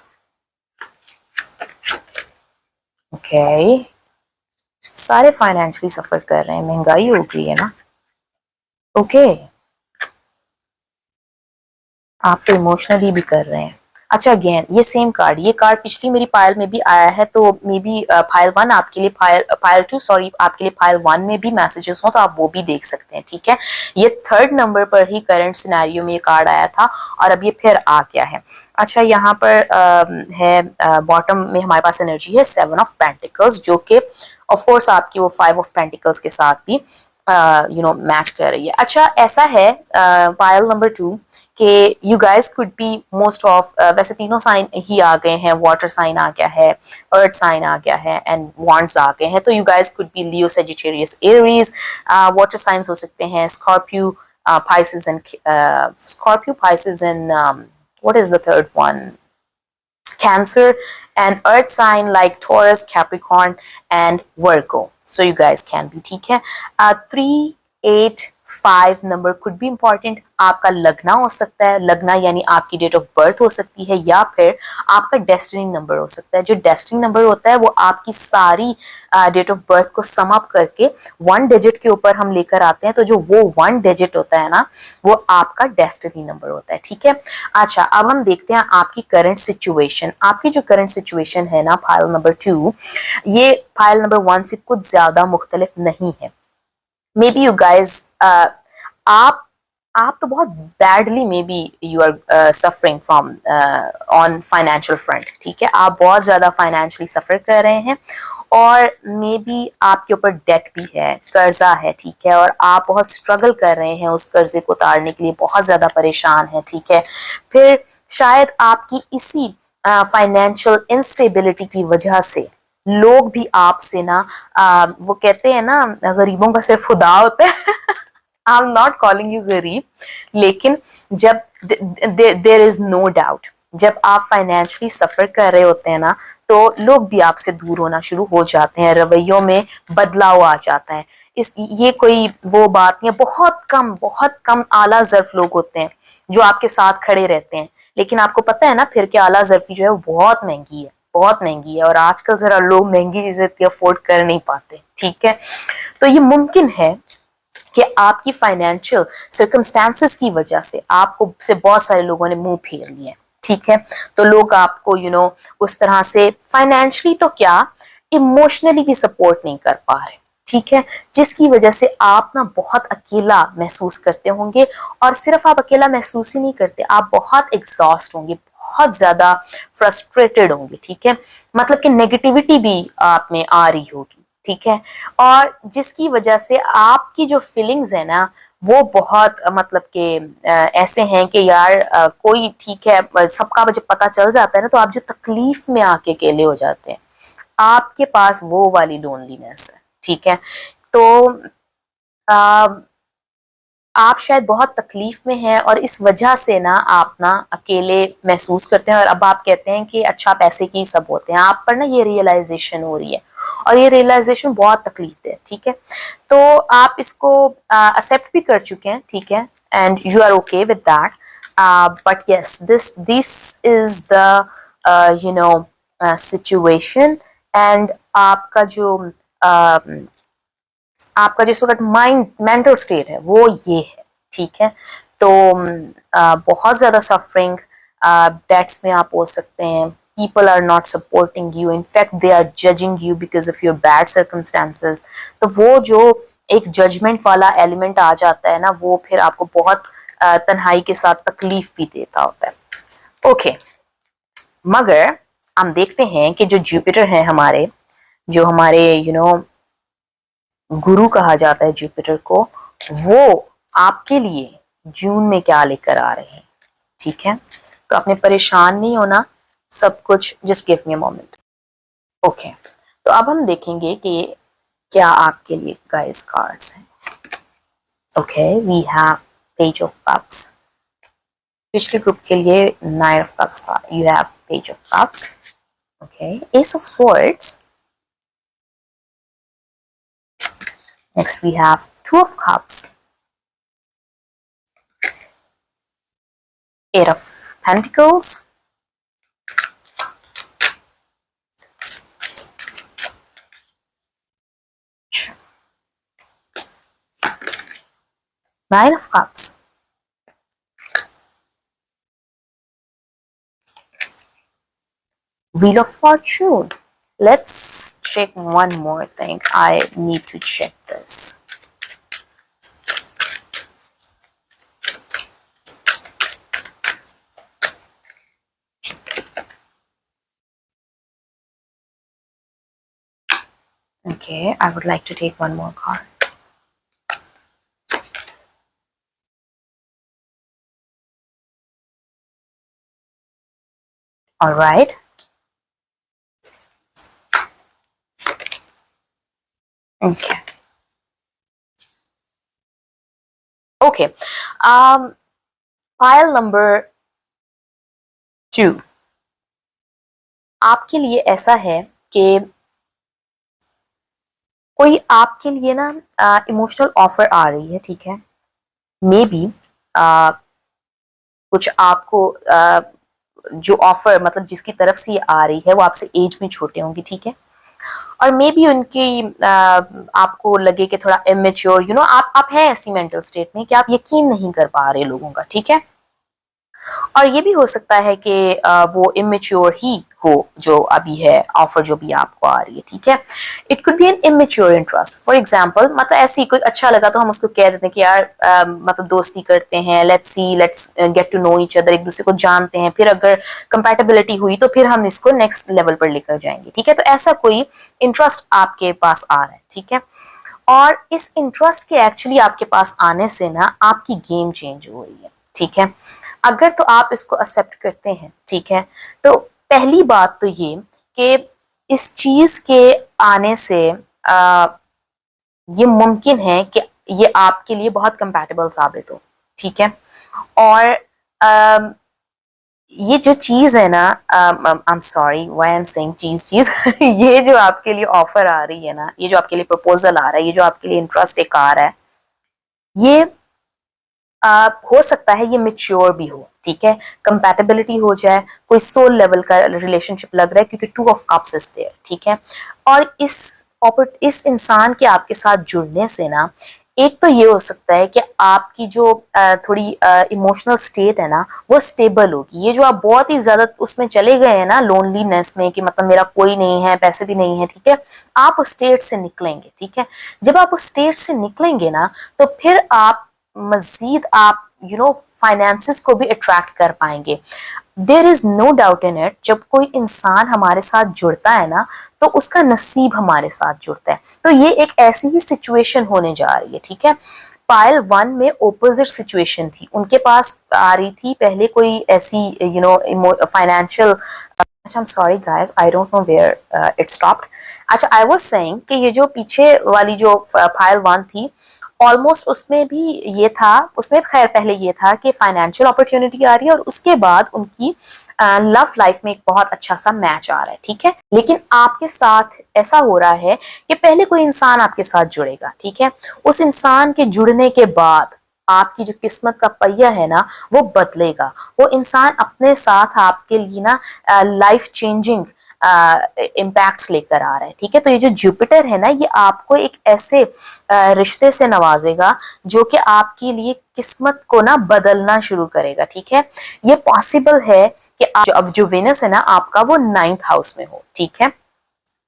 ओके सारे फाइनेंशियली सफर कर रहे हैं, महंगाई हो गई है ना। ओके आप तो इमोशनली भी कर रहे हैं। अच्छा अगेन ये सेम कार्ड, ये कार्ड पिछली मेरी फाइल में भी आया है, तो मे बी फाइल 1 आपके लिए, फाइल 2 सॉरी आपके लिए फाइल 1 में भी मैसेजेस हो, तो आप वो भी देख सकते हैं, ठीक है। ये 3rd नंबर पर ही करंट सिनेरियो में ये कार्ड आया था और अब ये फिर आ गया है। अच्छा यहाँ पर है बॉटम में हमारे पास एनर्जी है 7 ऑफ पेंटिकल्स, जो कि ऑफ कोर्स आपकी वो 5 ऑफ पेंटिकल्स के साथ भी मैच कर रही है। अच्छा ऐसा है पाइल नंबर 2 कि you guys could be most of, वैसे तीनों साइन ही आ गए हैं, वाटर साइन आ गया है, अर्थ साइन आ गया है एंड वॉन्ड्स आ गए हैं, तो you guys could be Leo, Sagittarius, Aries. Water science हो सकते हैं Scorpio, Pisces and Scorpio, Pisces and what is the third one, Cancer, and earth sign like Taurus, Capricorn and Virgo. So you guys can be, ठीक है। 3, 8, 5 नंबर could be important. आपका लगना हो सकता है, लगना यानी आपकी डेट ऑफ बर्थ हो सकती है, या फिर आपका डेस्टिनी नंबर हो सकता है। जो डेस्टिनी नंबर होता है वो आपकी सारी डेट ऑफ बर्थ को सम अप करके 1 डिजिट के ऊपर हम लेकर आते हैं, तो जो वो 1 डिजिट होता है ना, वो आपका डेस्टिनी नंबर होता है, ठीक है। अच्छा अब हम देखते हैं आपकी करंट सिचुएशन। आपकी जो करंट सिचुएशन है ना फाइल नंबर 2, ये फाइल नंबर 1 से कुछ ज्यादा मुख्तलिफ नहीं है। मे बी यू गाइज आप तो बहुत badly maybe you are suffering from on financial front, ठीक है। आप बहुत ज्यादा फाइनेंशियली सफर कर रहे हैं और मे बी आपके ऊपर डेट भी है, कर्जा है, ठीक है, और आप बहुत स्ट्रगल कर रहे हैं उस कर्जे को उतारने के लिए, बहुत ज्यादा परेशान है, ठीक है। फिर शायद आपकी इसी फाइनेंशियल इंस्टेबिलिटी की वजह से लोग भी आपसे ना वो कहते हैं ना गरीबों का सिर्फ खुदा होता है। I am not calling you गरीब, लेकिन जब देर इज नो डाउट, जब आप फाइनेंशियली सफर कर रहे होते हैं ना, तो लोग भी आपसे दूर होना शुरू हो जाते हैं, रवैयों में बदलाव आ जाता है। ये कोई वो बात नहीं है, बहुत कम आला ज़र्फ लोग होते हैं जो आपके साथ खड़े रहते हैं, लेकिन आपको पता है ना फिर कि आला ज़र्फी जो है वो बहुत महंगी है, बहुत महंगी है, और आजकल जरा लोग महंगी चीजें इतनी अफोर्ड कर नहीं पाते, ठीक है। तो ये मुमकिन है कि आपकी फाइनेंशियल सर्कमस्टांसेस की वजह से आपको से बहुत सारे लोगों ने मुंह फेर लिया, ठीक है। तो लोग आपको उस तरह से फाइनेंशियली तो क्या, इमोशनली भी सपोर्ट नहीं कर पा रहे, ठीक है, जिसकी वजह से आप ना बहुत अकेला महसूस करते होंगे। और सिर्फ आप अकेला महसूस ही नहीं करते, आप बहुत एग्जॉस्ट होंगे, बहुत ज्यादा फ्रस्ट्रेटेड होंगे, ठीक है। मतलब कि नेगेटिविटी भी आप में आ रही होगी, ठीक है। और जिसकी वजह से आपकी जो फीलिंग्स है ना वो बहुत मतलब कि ऐसे हैं कि यार कोई ठीक है, सबका जब पता चल जाता है ना, तो आप जो तकलीफ में आके अकेले हो जाते हैं, आपके पास वो वाली लोनलीनेस है, ठीक है। तो आप शायद बहुत तकलीफ में हैं और इस वजह से ना आप ना अकेले महसूस करते हैं, और अब आप कहते हैं कि अच्छा पैसे की सब होते हैं। आप पर ना ये रियलाइजेशन हो रही है, और ये रियलाइजेशन बहुत तकलीफ है, ठीक है। तो आप इसको एक्सेप्ट भी कर चुके हैं, ठीक है, and you are okay with that. But yes, this is the situation. And आपका जिस वक्त माइंड मेंटल स्टेट है वो ये है, ठीक है। तो बहुत ज्यादा सफरिंग डेट्स में आप हो सकते हैं। People are not supporting you, in fact they are judging you because of your bad circumstances. तो वो जो एक जजमेंट वाला एलिमेंट आ जाता है ना, वो फिर आपको बहुत तन्हाई के साथ तकलीफ भी देता होता है। ओके, मगर हम देखते हैं कि जो जुपिटर है हमारे, जो हमारे गुरु कहा जाता है जुपिटर को, वो आपके लिए जून में क्या लेकर आ रहे हैं, ठीक है। तो आपने परेशान नहीं होना, सब कुछ, just give me a moment. Okay, तो अब हम देखेंगे कि क्या आपके लिए गाइस कार्ड्स हैं। Okay, we have page of cups. पिछले ग्रुप के लिए 9 ऑफ कप्स था, you have page of cups. Okay, ace of swords. Next we have Two of Cups, Eight of Pentacles, Nine of Cups, Wheel of Fortune. Let's check one more thing. I need to check this. Okay, I would like to take one more card. All right. Okay. Okay. Pile number 2. आपके लिए ऐसा है कि कोई आपके लिए ना इमोशनल ऑफर आ रही है, ठीक है। मे बी कुछ आपको जो ऑफर, मतलब जिसकी तरफ से ये आ रही है, वो आपसे एज में छोटे होंगे, ठीक है। और मे बी उनकी आपको लगे कि थोड़ा इमेच्योर, आप हैं ऐसी मेंटल स्टेट में कि आप यकीन नहीं कर पा रहे लोगों का, ठीक है। और ये भी हो सकता है कि वो इमेच्योर ही हो जो अभी है ऑफर जो भी आपको आ रही है, ठीक है। It could be an immature interest. For example, मतलब ऐसे ही कोई अच्छा लगा तो हम उसको कह देते हैं कि यार मतलब दोस्ती करते हैं, let's get to know each other, एक दूसरे को जानते हैं, फिर अगर कंपैटिबिलिटी हुई तो फिर हम इसको नेक्स्ट लेवल पर लेकर जाएंगे, ठीक है। तो ऐसा कोई इंटरेस्ट आपके पास आ रहा है, ठीक है। और इस इंटरेस्ट के एक्चुअली आपके पास आने से ना आपकी गेम चेंज हो रही है, ठीक है। अगर तो आप इसको एक्सेप्ट करते हैं, ठीक है, तो पहली बात तो ये कि इस चीज के आने से ये मुमकिन है कि ये आपके लिए बहुत कंपैटिबल साबित हो, ठीक है। और ये जो चीज है ना, आई am sorry why I am saying चीज ये जो आपके लिए ऑफर आ रही है ना, ये जो आपके लिए प्रपोजल आ रहा है, ये जो आपके लिए इंटरेस्ट एक आ रहा है, ये हो सकता है ये मेच्योर भी हो, ठीक है। कंपैटिबिलिटी हो जाए, कोई सोल लेवल का रिलेशनशिप लग रहा है, क्योंकि 2 ऑफ कप्स इज देयर, ठीक है। और इस इंसान के आपके साथ जुड़ने से ना, एक तो ये हो सकता है कि आपकी जो थोड़ी इमोशनल स्टेट है ना, वो स्टेबल होगी। ये जो आप बहुत ही ज्यादा उसमें चले गए हैं ना, लोनलीनेस में, कि मतलब मेरा कोई नहीं है, पैसे भी नहीं है, ठीक है, आप उस स्टेट से निकलेंगे, ठीक है। जब आप उस स्टेट से निकलेंगे ना, तो फिर आप मजीद आप फाइनेंसेस को भी अट्रैक्ट कर पाएंगे। There is no doubt in it, जब कोई इंसान हमारे साथ जुड़ता है ना, तो उसका नसीब हमारे साथ जुड़ता है। तो ये एक ऐसी ही सिचुएशन होने जा रही है, ठीक है। पायल 1 में ओपोजिट सिचुएशन थी, उनके पास आ रही थी पहले कोई ऐसी फाइनेंशियल, अच्छा I am sorry guys, I don't know where it stopped. अच्छा, आई वाज सेइंग कि ये जो पीछे वाली जो फाइल 1 थी, ऑलमोस्ट उसमें भी ये था, उसमें खैर पहले ये था कि फाइनेंशियल अपॉर्चुनिटी आ रही है और उसके बाद उनकी लव लाइफ में एक बहुत अच्छा सा मैच आ रहा है, ठीक है। लेकिन आपके साथ ऐसा हो रहा है कि पहले कोई इंसान आपके साथ जुड़ेगा, ठीक है। उस इंसान के जुड़ने के बाद आपकी जो किस्मत का पहिया है ना वो बदलेगा। वो इंसान अपने साथ आपके लिए ना लाइफ चेंजिंग इम्पैक्ट्स लेकर आ रहा है, ठीक है। तो ये जो जुपिटर है ना ये आपको एक ऐसे रिश्ते से नवाजेगा जो कि आपके लिए किस्मत को ना बदलना शुरू करेगा, ठीक है। ये पॉसिबल है कि अब जो वेनस है ना आपका वो 9th हाउस में हो, ठीक है।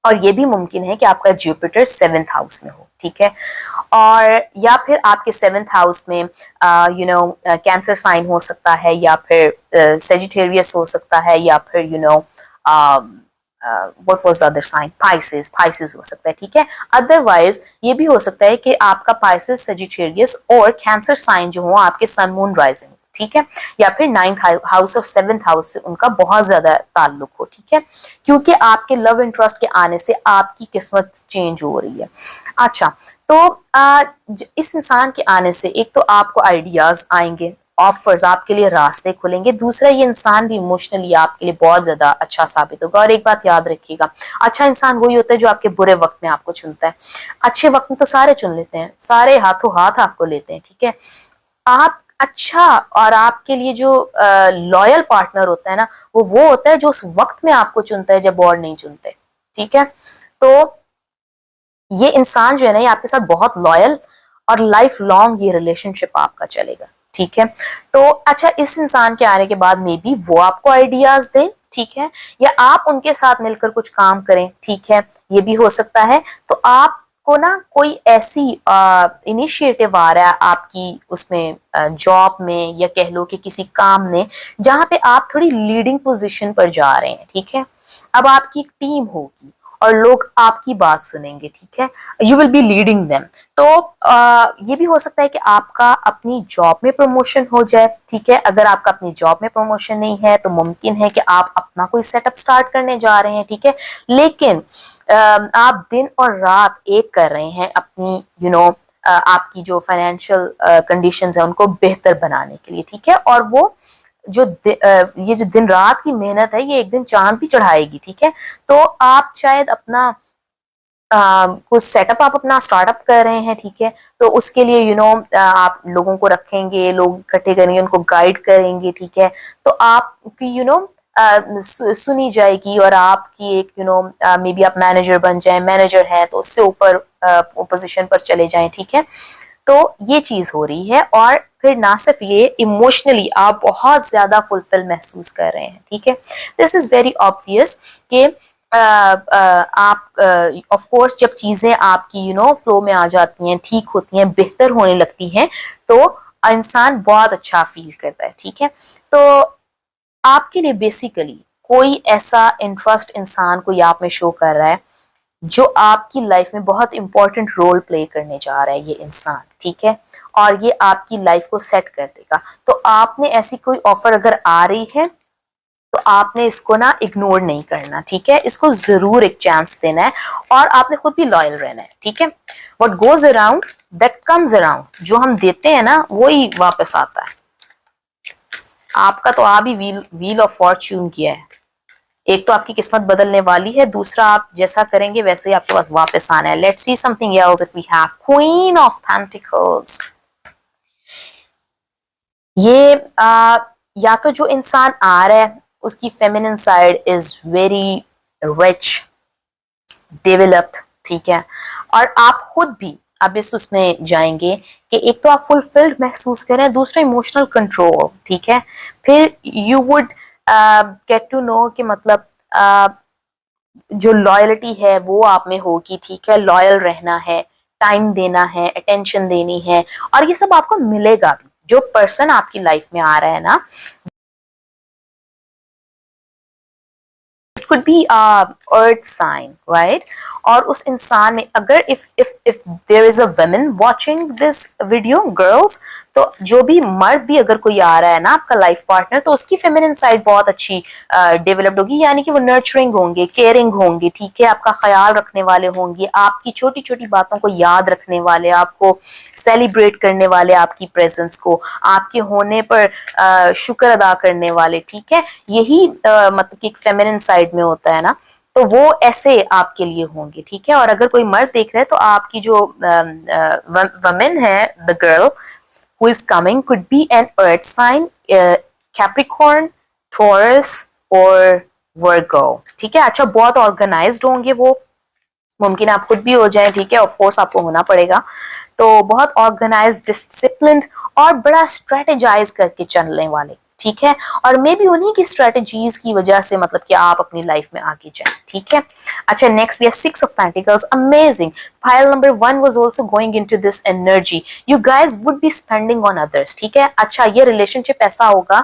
और ये भी मुमकिन है कि आपका जुपिटर 7th हाउस में हो, ठीक है। और या फिर आपके 7th हाउस में कैंसर साइन हो सकता है, या फिर सेजिटेरियस हो सकता है, या फिर what was the other sign, Pisces हो सकता है, ठीक है। अदरवाइज ये भी हो सकता है कि आपका पाइसेस, सेजिटेरियस और कैंसर साइन जो हो आपके सन मून राइजिंग, ठीक है। या फिर 9th हाउस और 7th हाउस से उनका बहुत ज्यादा ताल्लुक हो, ठीक है। क्योंकि आपके लव इंटरेस्ट के आने से आपकी किस्मत चेंज हो रही है। अच्छा, तो इस इंसान के आने से एक तो आपको आइडियाज आएंगे, ऑफर्स, आपके लिए रास्ते खुलेंगे। दूसरा, ये इंसान भी इमोशनली आपके लिए बहुत ज्यादा अच्छा साबित होगा। और एक बात याद रखिएगा, अच्छा इंसान वही होता है जो आपके बुरे वक्त में आपको चुनता है। अच्छे वक्त में तो सारे चुन लेते हैं, सारे हाथों हाथ आपको लेते हैं, ठीक है। आप अच्छा, और आपके लिए जो लॉयल पार्टनर होता है ना वो होता है जो उस वक्त में आपको चुनता है जब और नहीं चुनते, ठीक है। तो ये इंसान जो है ना ये आपके साथ बहुत लॉयल और लाइफ लॉन्ग ये रिलेशनशिप आपका चलेगा, ठीक है। तो अच्छा, इस इंसान के आने के बाद मे बी वो आपको आइडियाज दें, ठीक है, या आप उनके साथ मिलकर कुछ काम करें, ठीक है, ये भी हो सकता है। तो आपको ना कोई ऐसी इनिशिएटिव आ रहा है आपकी उसमें जॉब में, या कह लो कि किसी काम में, जहां पे आप थोड़ी लीडिंग पोजीशन पर जा रहे हैं, ठीक है। अब आपकी एक टीम होगी और लोग आपकी बात सुनेंगे, ठीक है, you will be leading them. तो ये भी हो सकता है कि आपका अपनी जॉब में प्रमोशन हो जाए, ठीक है। अगर आपका अपनी जॉब में प्रमोशन नहीं है तो मुमकिन है कि आप अपना कोई सेटअप स्टार्ट करने जा रहे हैं, ठीक है। लेकिन आप दिन और रात एक कर रहे हैं अपनी आपकी जो फाइनेंशियल कंडीशंस है उनको बेहतर बनाने के लिए, ठीक है। और वो ये जो दिन रात की मेहनत है ये एक दिन चांद भी चढ़ाएगी, ठीक है। तो आप शायद अपना कुछ सेटअप आप अपना स्टार्टअप कर रहे हैं, ठीक है। तो उसके लिए आप लोगों को रखेंगे, लोग इकट्ठे करेंगे, उनको गाइड करेंगे, ठीक है। तो आपकी सुनी जाएगी और आपकी एक मे बी आप मैनेजर बन जाए, मैनेजर हैं तो उससे ऊपर पोजीशन पर चले जाएं, ठीक है। तो ये चीज हो रही है। और फिर ना सिर्फ ये, इमोशनली आप बहुत ज्यादा फुलफिल महसूस कर रहे हैं, ठीक है। दिस इज वेरी ऑब्वियस कि आप ऑफ कोर्स जब चीजें आपकी फ्लो में आ जाती हैं, ठीक होती हैं, बेहतर होने लगती हैं, तो इंसान बहुत अच्छा फील करता है, ठीक है। तो आपके लिए बेसिकली कोई ऐसा इंटरेस्ट इंसान कोई आप में शो कर रहा है जो आपकी लाइफ में बहुत इंपॉर्टेंट रोल प्ले करने जा रहा है ये इंसान, ठीक है। और ये आपकी लाइफ को सेट कर देगा। तो आपने ऐसी कोई ऑफर अगर आ रही है तो आपने इसको ना इग्नोर नहीं करना, ठीक है। इसको जरूर एक चांस देना है और आपने खुद भी लॉयल रहना है, ठीक है। What goes around that comes around, जो हम देते हैं ना वही वापस आता है। आपका तो आप ही व्हील ऑफ फॉर्च्यून किया है। एक तो आपकी किस्मत बदलने वाली है, दूसरा आप जैसा करेंगे वैसे ही आपके पास वापस आना है। Let's see something else if we have queen of pentacles. ये या तो जो इंसान आ रहा है उसकी feminine side is very rich, developed, ठीक है। और आप खुद भी अब इस उसमें जाएंगे कि एक तो आप फुलफिल्ड महसूस करें, दूसरा इमोशनल कंट्रोल, ठीक है। फिर you would get to know कि मतलब जो लॉयल्टी है वो आप में होगी, ठीक है। लॉयल रहना है, टाइम देना है, अटेंशन देनी है, और ये सब आपको मिलेगा भी। जो पर्सन आपकी लाइफ में आ रहा है ना, could be a earth sign, right? और उस इंसान में अगर if there is a woman watching this video, girls, तो जो भी मर्द भी अगर कोई आ रहा है ना आपका लाइफ पार्टनर, तो उसकी फेमिनिन साइड बहुत अच्छी डेवलप्ड होगी। यानी कि वो नर्चरिंग होंगे, केयरिंग होंगे, ठीक है। आपका ख्याल रखने वाले होंगे, आपकी छोटी छोटी बातों को याद रखने वाले, आपको सेलिब्रेट करने वाले, आपकी प्रेजेंस को, आपके होने पर शुक्र अदा करने वाले, ठीक है। यही मतलब कि एक फेमिनिन साइड में होता है ना, तो वो ऐसे आपके लिए होंगे, ठीक है। और अगर कोई मर्द देख रहा है तो आपकी जो वमेन है, the girl, who is coming could be an earth sign, Capricorn, Taurus or Virgo. ठीक है, अच्छा बहुत ऑर्गेनाइज्ड होंगे वो, मुमकिन आप खुद भी हो जाए, ठीक है, ऑफ कोर्स आपको होना पड़ेगा। तो बहुत ऑर्गेनाइज्ड, डिसिप्लिन्ड और बड़ा स्ट्रेटेजाइज करके चलने वाले, ठीक है, और मे बी उन्हीं की स्ट्रेटेजीज की वजह से मतलब कि आप अपनी लाइफ में आगे जाए, ठीक है। अच्छा next we have 6 of pentacles, amazing. Pile number 1 was also going into this energy, you guys would be spending on others, ठीक है। अच्छा ये रिलेशनशिप ऐसा होगा,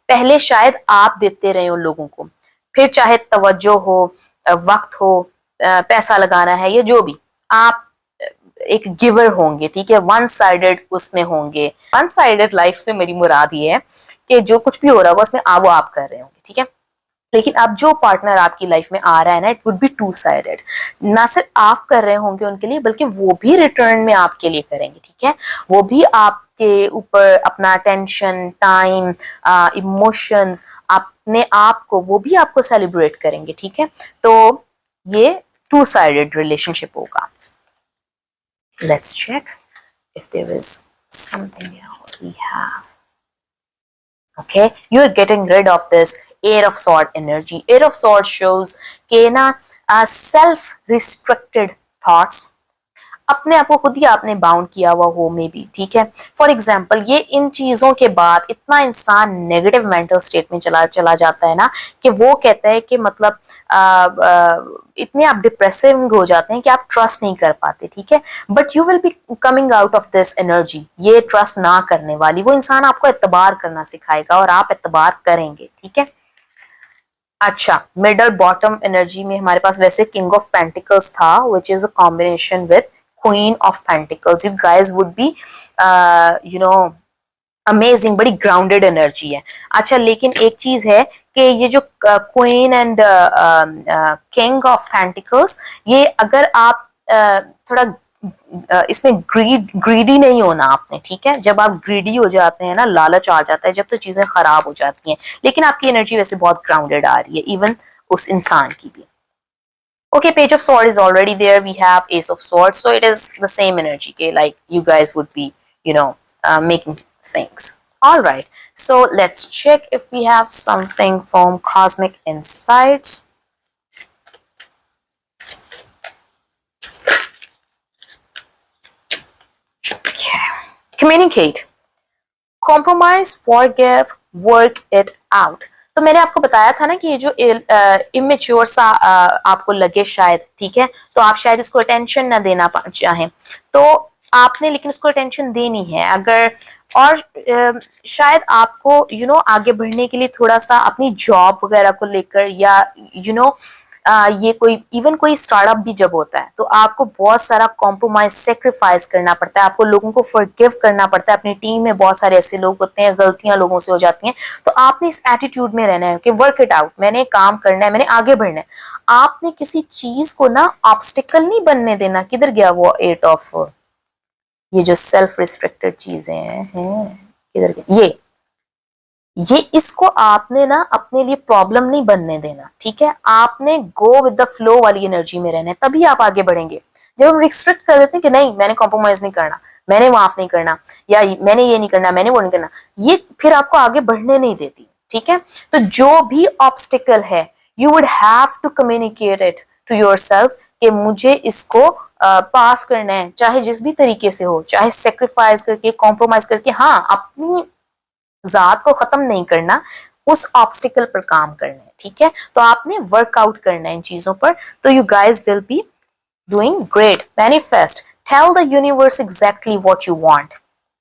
पहले शायद आप देते रहे उन लोगों को, फिर चाहे तवज्जो हो, वक्त हो, पैसा लगाना है या जो भी, आप एक गिवर होंगे, ठीक है, वन साइडेड उसमें होंगे। वन साइडेड लाइफ से मेरी मुराद ये है कि जो कुछ भी हो रहा होगा उसमें वो आप कर रहे होंगे, ठीक है। लेकिन अब जो पार्टनर आपकी लाइफ में आ रहा है ना, it would be two sided, ना सिर्फ आप कर रहे होंगे उनके लिए बल्कि वो भी रिटर्न में आपके लिए करेंगे, ठीक है। वो भी आपके ऊपर अपना अटेंशन, टाइम, इमोशंस, अपने आप को, वो भी आपको सेलिब्रेट करेंगे, ठीक है। तो ये टू साइडेड रिलेशनशिप होगा। Let's check if there is something else we have. Okay, you're getting rid of this 8 of Swords energy. 8 of Swords shows कि ना self-restricted thoughts, अपने आप को खुद ही आपने बाउंड किया हुआ हो मे बी, ठीक है। फॉर एग्जाम्पल ये इन चीजों के बाद इतना इंसान नेगेटिव मेंटल स्टेट में चला जाता है ना कि वो कहता है कि मतलब इतने आप डिप्रेसिव हो जाते हैं कि आप ट्रस्ट नहीं कर पाते, ठीक है। But you will be coming out of this energy, ये ट्रस्ट ना करने वाली, वो इंसान आपको एतबार करना सिखाएगा और आप एतबार करेंगे, ठीक है। अच्छा मिडल बॉटम एनर्जी में हमारे पास वैसे किंग ऑफ पेंटिकल्स था, which is a combination with queen of pentacles. You guys would be you know amazing, बड़ी ग्राउंडेड एनर्जी है। अच्छा लेकिन एक चीज है कि ये जो queen and king of pentacles, ये अगर आप थोड़ा इसमें ग्रीडी नहीं होना आपने, ठीक है। जब आप ग्रीडी हो जाते हैं ना, लालच आ जाता है जब, तो चीजें खराब हो जाती हैं। लेकिन आपकी एनर्जी वैसे बहुत ग्राउंडेड आ रही है इवन उस इंसान की भी। Okay, Page of Swords is already there. We have Ace of Swords, so it is the same energy. Okay, like you guys would be, making things. All right. So let's check if we have something from Cosmic Insights. Okay. Communicate. Compromise, forgive, work it out. तो मैंने आपको बताया था ना कि ये जो इमेच्योर सा आपको लगे शायद, ठीक है, तो आप शायद इसको अटेंशन ना देना चाहें, तो आपने लेकिन इसको अटेंशन देनी है अगर, और शायद आपको आगे बढ़ने के लिए थोड़ा सा अपनी जॉब वगैरह को लेकर या ये कोई इवन कोई स्टार्टअप भी जब होता है तो आपको बहुत सारा कॉम्प्रोमाइज, सेक्रीफाइस करना पड़ता है, आपको लोगों को फॉरगिव करना पड़ता है। अपनी टीम में बहुत सारे ऐसे लोग होते हैं, गलतियां लोगों से हो जाती हैं, तो आपने इस एटीट्यूड में रहना है कि वर्क इट आउट, मैंने काम करना है, मैंने आगे बढ़ना है। आपने किसी चीज को ना ऑब्स्टिकल नहीं बनने देना। किधर गया वो 8 ऑफ, ये जो सेल्फ रिस्ट्रिक्टेड चीजें हैं, किधर गया ये इसको आपने ना अपने लिए प्रॉब्लम नहीं बनने देना, ठीक है। आपने गो विद द फ्लो वाली एनर्जी में रहना है, तभी आप आगे बढ़ेंगे। जब हम रिस्ट्रिक्ट कर देते हैं कि नहीं मैंने कॉम्प्रोमाइज नहीं करना, मैंने माफ नहीं करना, या मैंने ये नहीं करना, मैंने वो नहीं करना, ये फिर आपको आगे बढ़ने नहीं देती, ठीक है। तो जो भी ऑब्स्टिकल है you would have to communicate it to yourself कि मुझे इसको पास करना है, चाहे जिस भी तरीके से हो, चाहे सेक्रीफाइस करके, कॉम्प्रोमाइज करके, हाँ अपनी जात को खत्म नहीं करना, उस ऑब्स्टिकल पर काम करना है, ठीक है। तो आपने वर्कआउट करना है इन चीजों पर, तो you guys will be doing great. Manifest, tell the universe exactly what you want,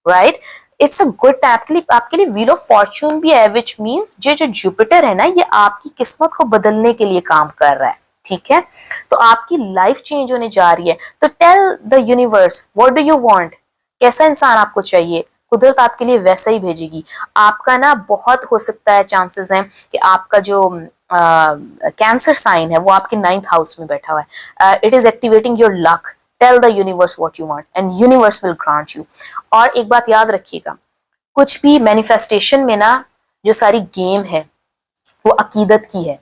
right. It's a good time आपके लिए व्हील ऑफ फॉर्च्यून भी है, विच मीन्स ये जो जुपिटर है ना, ये आपकी किस्मत को बदलने के लिए काम कर रहा है, ठीक है। तो आपकी लाइफ चेंज होने जा रही है, तो tell the universe what do you want, कैसा इंसान आपको चाहिए, कुदरत आपके लिए वैसा ही भेजेगी। आपका ना बहुत हो सकता है, चांसेस हैं कि आपका जो कैंसर साइन है वो आपके 9th हाउस में बैठा हुआ है। It is activating your luck. Tell the universe what you want and universe will grant you. और एक बात याद रखिएगा, कुछ भी मैनिफेस्टेशन में ना जो सारी गेम है वो अकीदत की है।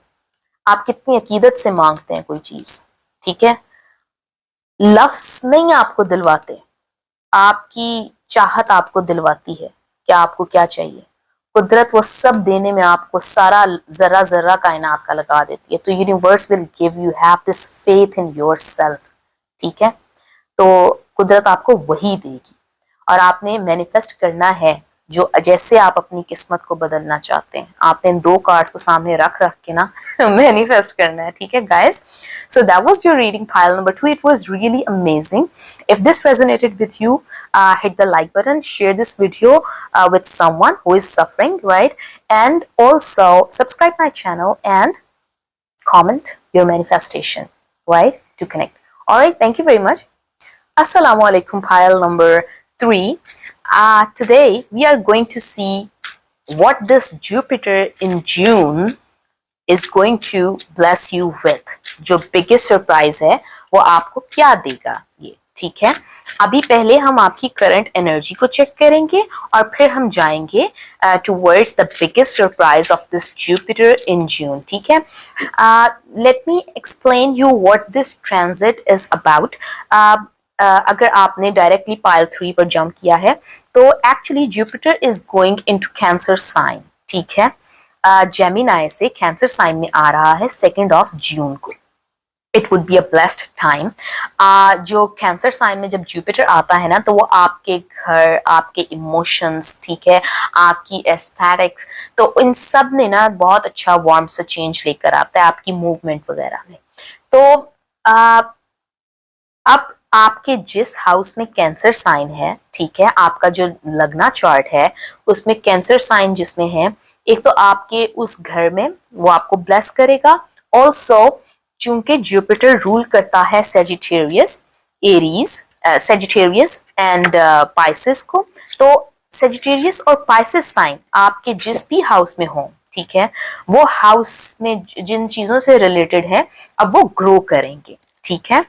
आप कितनी अकीदत से मांगते हैं कोई चीज, ठीक है। लफ्ज नहीं आपको दिलवाते, आपकी चाहत आपको दिलवाती है कि आपको क्या चाहिए। कुदरत वो सब देने में आपको सारा जरा जरा कायनात का लगा देती है। तो universe will give you have this faith in yourself, ठीक है। तो कुदरत आपको वही देगी और आपने मैनिफेस्ट करना है जो जैसे आप अपनी किस्मत को बदलना चाहते हैं। आपने इन दो कार्ड्स को सामने रख के ना मैनिफेस्ट करना है, ठीक है guys. So that was your reading pile number 2. It was really amazing. If this resonated with you, hit the like button, share this video with someone who is suffering, right? And also subscribe my channel and comment your manifestation, right, to connect. All right, thank you very much. Assalamu alaikum, pile number 3. Today we are going to see what this Jupiter in June is going to bless you with. जो biggest surprise है वो आपको क्या देगा ये, ठीक है। अभी पहले हम आपकी करंट एनर्जी को चेक करेंगे और फिर हम जाएंगे towards the biggest surprise of this Jupiter in June, ठीक है। Let me explain you what this transit is about. अगर आपने डायरेक्टली पाइल 3 पर जंप किया है तो actually Jupiter is going into cancer sign, ठीक है। जेमिनाई से कैंसर साइन में आ रहा है 2 जून को. It would be a blessed time. जो कैंसर साइन में जब जुपिटर आता है ना तो वो आपके घर, आपके इमोशंस, ठीक है, आपकी एस्थेटिक्स, तो इन सब ने ना बहुत अच्छा वार्म सा चेंज लेकर आता है आपकी मूवमेंट वगैरह में. तो अब आपके जिस हाउस में कैंसर साइन है, ठीक है, आपका जो लग्ना चार्ट है उसमें कैंसर साइन जिसमें है, एक तो आपके उस घर में वो आपको ब्लेस करेगा. ऑल्सो चूंकि जुपिटर रूल करता है Sagittarius, Aries, Sagittarius and Pisces को, तो सेजिटेरियस और पाइसेस साइन आपके जिस भी हाउस में हो, ठीक है, वो हाउस में जिन चीजों से रिलेटेड है अब वो ग्रो करेंगे, ठीक है.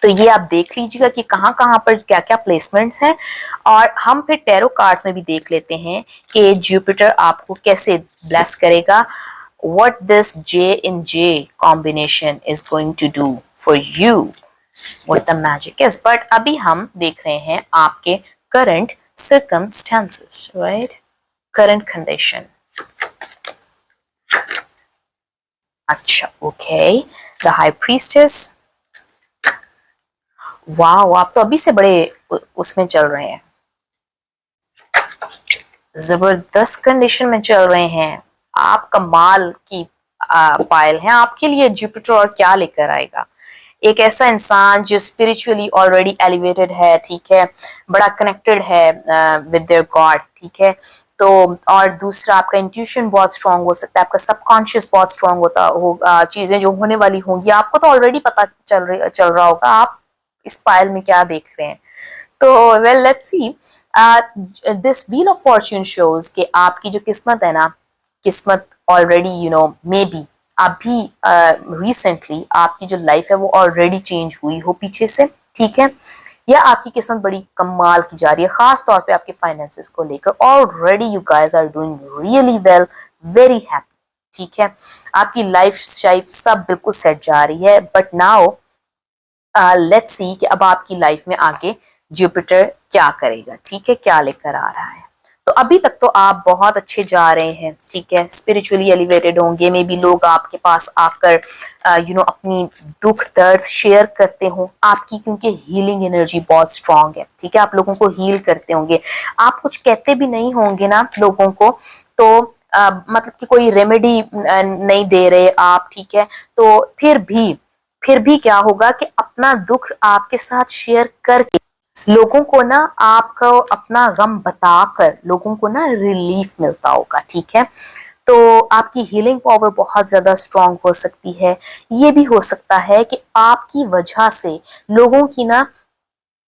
तो ये आप देख लीजिएगा कि कहाँ कहाँ पर क्या क्या प्लेसमेंट्स हैं. और हम फिर टैरो कार्ड्स में भी देख लेते हैं कि जुपिटर आपको कैसे ब्लेस करेगा. What this J in J combination is going to do for you, what the magic is. But अभी हम देख रहे हैं आपके current circumstances, right? Current condition. अच्छा, okay. The High Priestess. वाह, आप तो अभी से बड़े उसमें चल रहे हैं, जबरदस्त कंडीशन में चल रहे हैं. आप कमाल की पायल हैं. आपके लिए जुपिटर और क्या लेकर आएगा. एक ऐसा इंसान जो स्पिरिचुअली ऑलरेडी एलिवेटेड है, ठीक है, बड़ा कनेक्टेड है विद देयर गॉड, ठीक है. तो और दूसरा आपका इंट्यूशन बहुत स्ट्रांग हो सकता है, आपका सबकॉन्शियस बहुत स्ट्रांग होता होगा, चीजें जो होने वाली होंगी आपको तो ऑलरेडी पता चल रहा होगा आप इस पायल में क्या देख रहे हैं. तो well let's see. This wheel of Fortune shows कि आपकी जो किस्मत है ना, किस्मत ऑलरेडी मे बी अभी रिसेंटली आपकी जो लाइफ है वो ऑलरेडी चेंज हुई हो पीछे से, ठीक है, या आपकी किस्मत बड़ी कमाल की जा रही है, खास तौर पे आपके फाइनेंसेस को लेकर. Already you guys are doing really well, very happy, ठीक है, आपकी लाइफ सब बिल्कुल सेट जा रही है. बट नाउ लेट्स सी कि अब आपकी लाइफ में आगे जुपिटर क्या करेगा, ठीक है, क्या लेकर आ रहा है. तो अभी तक तो आप बहुत अच्छे जा रहे हैं, ठीक है, स्पिरिचुअली एलिवेटेड होंगे. मे बी लोग आपके पास आकर अपनी दुख दर्द शेयर करते हो आपकी, क्योंकि हीलिंग एनर्जी बहुत स्ट्रांग है, ठीक है, आप लोगों को हील करते होंगे. आप कुछ कहते भी नहीं होंगे ना लोगों को, तो मतलब कि कोई रेमेडी नहीं दे रहे आप, ठीक है, तो फिर भी क्या होगा कि अपना दुख आपके साथ शेयर करके लोगों को ना, आपको अपना गम बताकर लोगों को ना रिलीफ मिलता होगा, ठीक है. तो आपकी हीलिंग पावर बहुत ज्यादा स्ट्रांग हो सकती है. ये भी हो सकता है कि आपकी वजह से लोगों की ना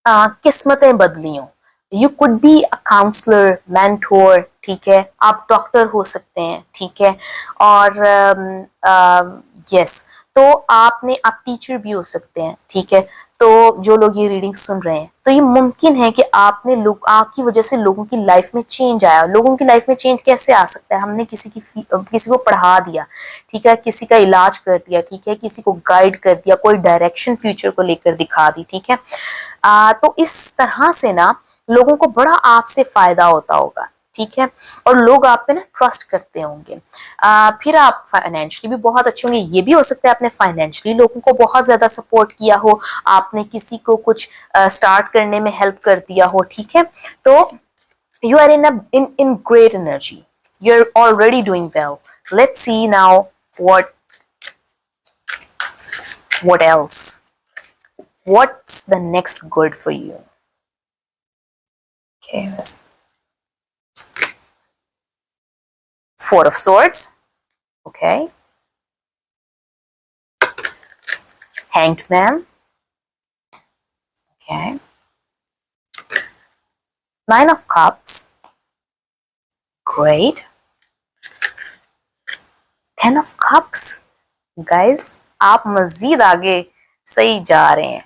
किस्मतें बदली हों. You could be a counsellor, mentor, ठीक है, आप डॉक्टर हो सकते हैं, ठीक है, और यस, तो आप टीचर भी हो सकते हैं, ठीक है. तो जो लोग ये रीडिंग सुन रहे हैं, तो ये मुमकिन है कि आपकी वजह से लोगों की लाइफ में चेंज आया. लोगों की लाइफ में चेंज कैसे आ सकता है. हमने किसी को पढ़ा दिया, ठीक है, किसी का इलाज कर दिया, ठीक है, किसी को गाइड कर दिया, कोई डायरेक्शन फ्यूचर को लेकर दिखा दी, ठीक है. तो इस तरह से ना लोगों को बड़ा आपसे फायदा होता होगा, ठीक है, और लोग आप पे ना ट्रस्ट करते होंगे। फिर आप फाइनेंशियली भी बहुत अच्छे होंगे। ये भी हो सकता है आपने फाइनेंशियली लोगों को बहुत ज्यादा सपोर्ट किया हो, आपने किसी को कुछ स्टार्ट करने में हेल्प कर दिया हो, ठीक है। तो you are in great energy, you're already doing well. Let's see now what else, what's the next good for you. Okay, Four of Swords, okay, Hanged Man, okay, Nine of Cups, great, Ten of Cups, guys आप मजीद आगे सही जा रहे हैं।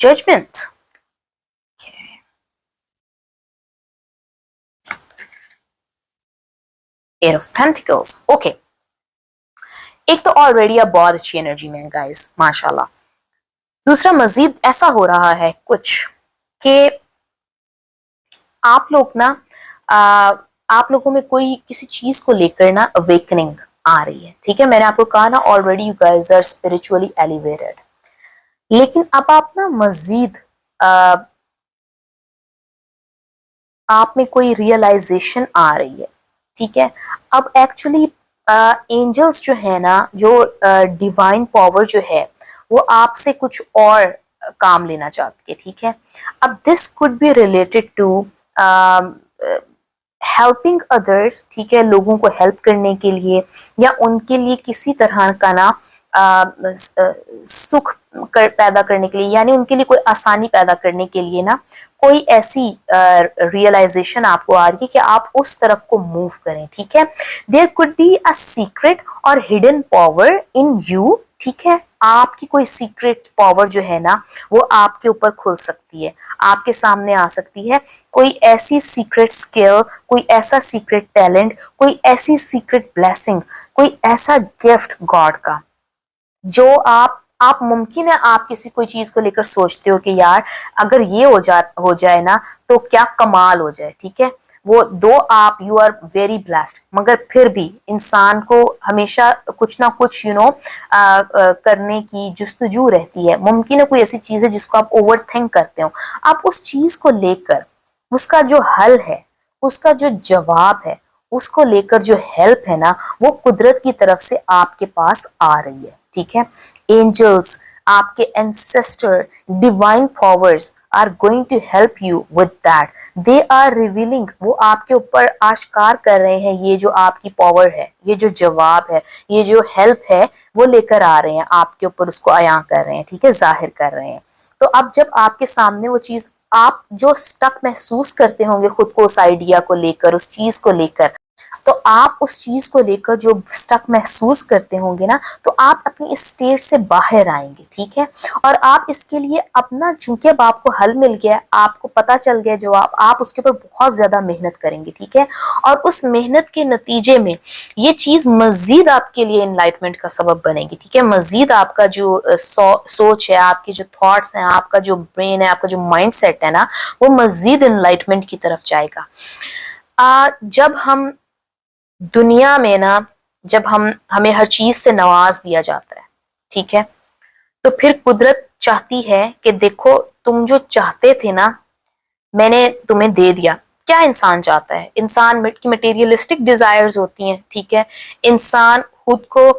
Judgment, okay, Eight of Pentacles, okay, एक तो ऑलरेडी आप बहुत अच्छी एनर्जी में गाइस माशाल्लाह। दूसरा मजीद ऐसा हो रहा है कुछ कि आप लोग ना आप लोगों में कोई किसी चीज को लेकर ना अवेकनिंग आ रही है, ठीक है। मैंने आपको कहा ना already you guys are spiritually elevated, लेकिन अब आप ना मजीद आप में कोई रियलाइजेशन आ रही है, ठीक है। अब एक्चुअली एंजल्स जो है ना, जो डिवाइन पावर जो है वो आपसे कुछ और काम लेना चाहती है, ठीक है। अब this could be related to helping others, ठीक है, लोगों को हेल्प करने के लिए या उनके लिए किसी तरह का ना सुख पैदा करने के लिए, यानी उनके लिए कोई आसानी पैदा करने के लिए ना कोई ऐसी रियलाइजेशन आपको आ रही है कि आप उस तरफ को मूव करें, ठीक है। There could be a secret और हिडन पावर इन यू, ठीक है। आपकी कोई सीक्रेट पावर जो है ना वो आपके ऊपर खुल सकती है, आपके सामने आ सकती है। कोई ऐसी सीक्रेट स्किल, कोई ऐसा सीक्रेट टैलेंट, कोई ऐसी सीक्रेट ब्लेसिंग, कोई ऐसा गिफ्ट गॉड का जो आप मुमकिन है आप किसी कोई चीज को लेकर सोचते हो कि यार अगर ये हो जाए ना तो क्या कमाल हो जाए, ठीक है। वो दो आप यू आर वेरी ब्लेस्ड, मगर फिर भी इंसान को हमेशा कुछ ना कुछ करने की जुस्तजू रहती है। मुमकिन है कोई ऐसी चीज है जिसको आप ओवर थिंक करते हो, आप उस चीज को लेकर उसका जो हल है, उसका जो जवाब है, उसको लेकर जो हेल्प है ना वो कुदरत की तरफ से आपके पास आ रही है, ठीक है। एंजल्स, आपके ancestor, divine powers are going to help you with that. They are revealing, वो आपके ऊपर आश्कार कर रहे हैं ये जो आपकी पावर है, ये जो जवाब है, ये जो हेल्प है वो लेकर आ रहे हैं आपके ऊपर, उसको अयां कर रहे हैं, ठीक है, जाहिर कर रहे हैं। तो अब जब आपके सामने वो चीज, आप जो स्टक महसूस करते होंगे खुद को उस आइडिया को लेकर, उस चीज को लेकर, तो आप उस चीज को लेकर जो स्टक महसूस करते होंगे ना तो आप अपनी इस स्टेट से बाहर आएंगे, ठीक है। और आप इसके लिए अपना, चूंकि अब आपको हल मिल गया, आपको पता चल गया जवाब, आप उसके ऊपर बहुत ज्यादा मेहनत करेंगे, ठीक है। और उस मेहनत के नतीजे में ये चीज मजीद आपके लिए एनलाइटमेंट का सबब बनेगी, ठीक है। मजीद आपका जो सोच है, आपके जो थॉट्स हैं, आपका जो ब्रेन है, आपका जो माइंड सेट है ना वो मजीद एनलाइटमेंट की तरफ जाएगा। जब हम दुनिया में ना, जब हमें हर चीज से नवाज दिया जाता है, ठीक है, तो फिर कुदरत चाहती है कि देखो तुम जो चाहते थे ना मैंने तुम्हें दे दिया। क्या इंसान चाहता है? इंसान की मटेरियलिस्टिक डिजायर्स होती हैं, ठीक है। इंसान खुद को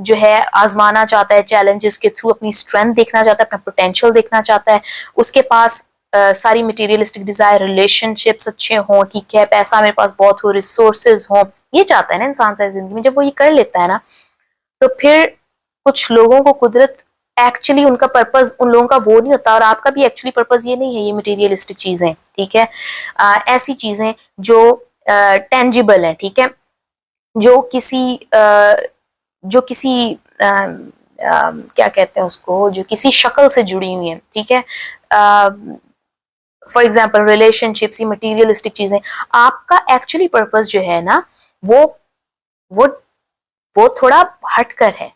जो है आजमाना चाहता है, चैलेंजेस के थ्रू अपनी स्ट्रेंथ देखना चाहता है, अपना पोटेंशियल देखना चाहता है। उसके पास सारी मटेरियलिस्टिक डिजायर, रिलेशनशिप्स अच्छे हों, ठीक है, पैसा मेरे पास बहुत हो, रिसोर्सेज हों, ये चाहता है ना इंसान सारी जिंदगी में। जब वो ये कर लेता है ना तो फिर कुछ लोगों को कुदरत एक्चुअली उनका पर्पस उन लोगों का वो नहीं होता, और आपका भी एक्चुअली पर्पस ये नहीं है ये मटेरियलिस्टिक चीजें, ठीक है। ऐसी चीजें जो टेंजिबल है, ठीक है, जो किसी क्या कहते हैं उसको, जो किसी शक्ल से जुड़ी हुई है, ठीक है। फॉर एग्जाम्पल रिलेशनशिप्स, मटीरियलिस्टिक चीजें। आपका एक्चुअली पर्पस जो है ना वो वो वो थोड़ा हटकर है।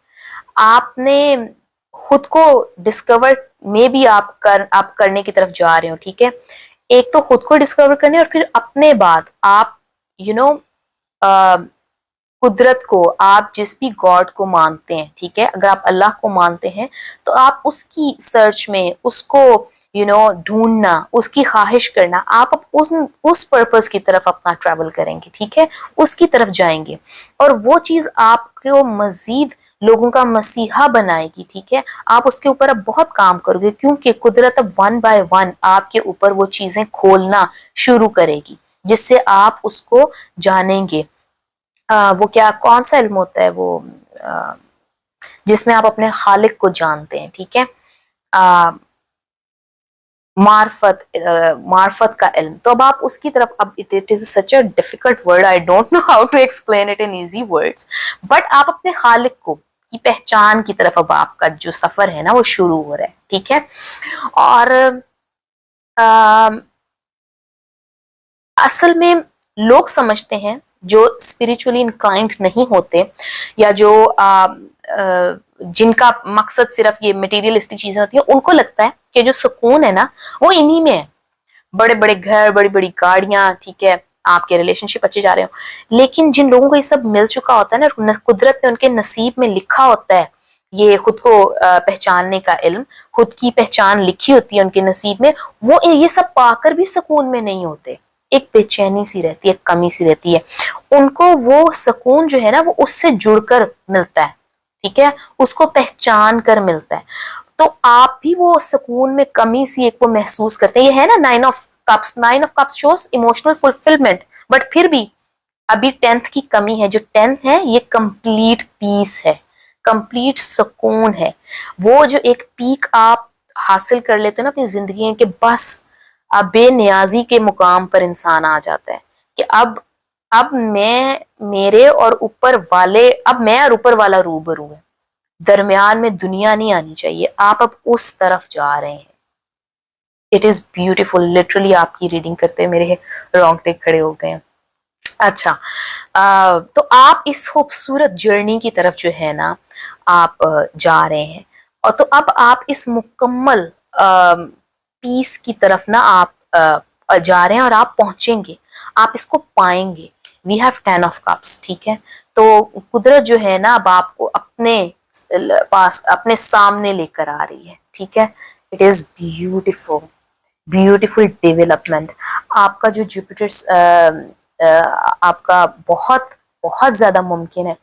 आपने खुद को डिस्कवर में भी आप करने की तरफ जा रहे हो, ठीक है। एक तो खुद को डिस्कवर करने, और फिर अपने बाद आप यू नो कुदरत को, आप जिस भी गॉड को मानते हैं, ठीक है, अगर आप अल्लाह को मानते हैं तो आप उसकी सर्च में उसको ढूंढना, उसकी ख्वाहिश करना, आप उस पर्पस की तरफ अपना ट्रैवल करेंगे, ठीक है, उसकी तरफ जाएंगे, और वो चीज आपको मजीद लोगों का मसीहा बनाएगी, ठीक है। आप उसके ऊपर अब बहुत काम करोगे, क्योंकि कुदरत अब वन बाय वन आपके ऊपर वो चीजें खोलना शुरू करेगी, जिससे आप उसको जानेंगे। वो क्या, कौन सा इल्म होता है वो, जिसमें आप अपने खालिक को जानते हैं, ठीक है, मार्फत का इल्म। तो अब आप उसकी तरफ, अब it is such a difficult word, I don't know how to explain it in easy words, but आप अपने खालिक को की पहचान की तरफ अब आपका जो सफर है ना वो शुरू हो रहा है, ठीक है। और असल में लोग समझते हैं, जो स्पिरिचुअली इंक्लाइंड नहीं होते, या जो जिनका मकसद सिर्फ ये मटेरियलिस्टिक चीजें होती है, उनको लगता है कि जो सुकून है ना वो इन्हीं में है, बड़े बड़े घर, बड़ी बड़ी गाड़ियां, ठीक है, आपके रिलेशनशिप अच्छे जा रहे हो। लेकिन जिन लोगों को ये सब मिल चुका होता है ना, कुदरत ने उनके नसीब में लिखा होता है ये खुद को पहचानने का इल्म, खुद की पहचान लिखी होती है उनके नसीब में, वो ये सब पाकर भी सुकून में नहीं होते, एक बेचैनी सी रहती है, कमी सी रहती है। उनको वो सुकून जो है ना वो उससे जुड़कर मिलता है, ठीक है, उसको पहचान कर मिलता है। तो आप भी वो सुकून में कमी सी एक वो महसूस करते हैं। ये है ना nine of cups shows emotional fulfilment, but फिर भी अभी 10th की कमी है। जो 10th है ये कंप्लीट पीस है, कंप्लीट सुकून है। वो जो एक पीक आप हासिल कर लेते हो ना अपनी जिंदगी के, बस अब बेनियाजी के मुकाम पर इंसान आ जाता है कि अब मैं मेरे और ऊपर वाले, अब मैं और ऊपर वाला रूबरू है, दरमियान में दुनिया नहीं आनी चाहिए। आप अब उस तरफ जा रहे हैं। इट इज ब्यूटिफुल, लिटरली आपकी रीडिंग करते मेरे रोंगटे खड़े हो गए। अच्छा, तो आप इस खूबसूरत जर्नी की तरफ जो है ना आप जा रहे हैं, और तो अब आप इस मुकम्मल पीस की तरफ ना आप जा रहे हैं, और आप पहुंचेंगे, आप इसको पाएंगे। वी हैव 10 ऑफ कप्स, ठीक है। तो कुदरत जो है ना अब आपको अपने पास, अपने सामने लेकर आ रही है, ठीक है। It is beautiful, beautiful development. आपका जो जुपिटर आपका बहुत बहुत ज्यादा मुमकिन है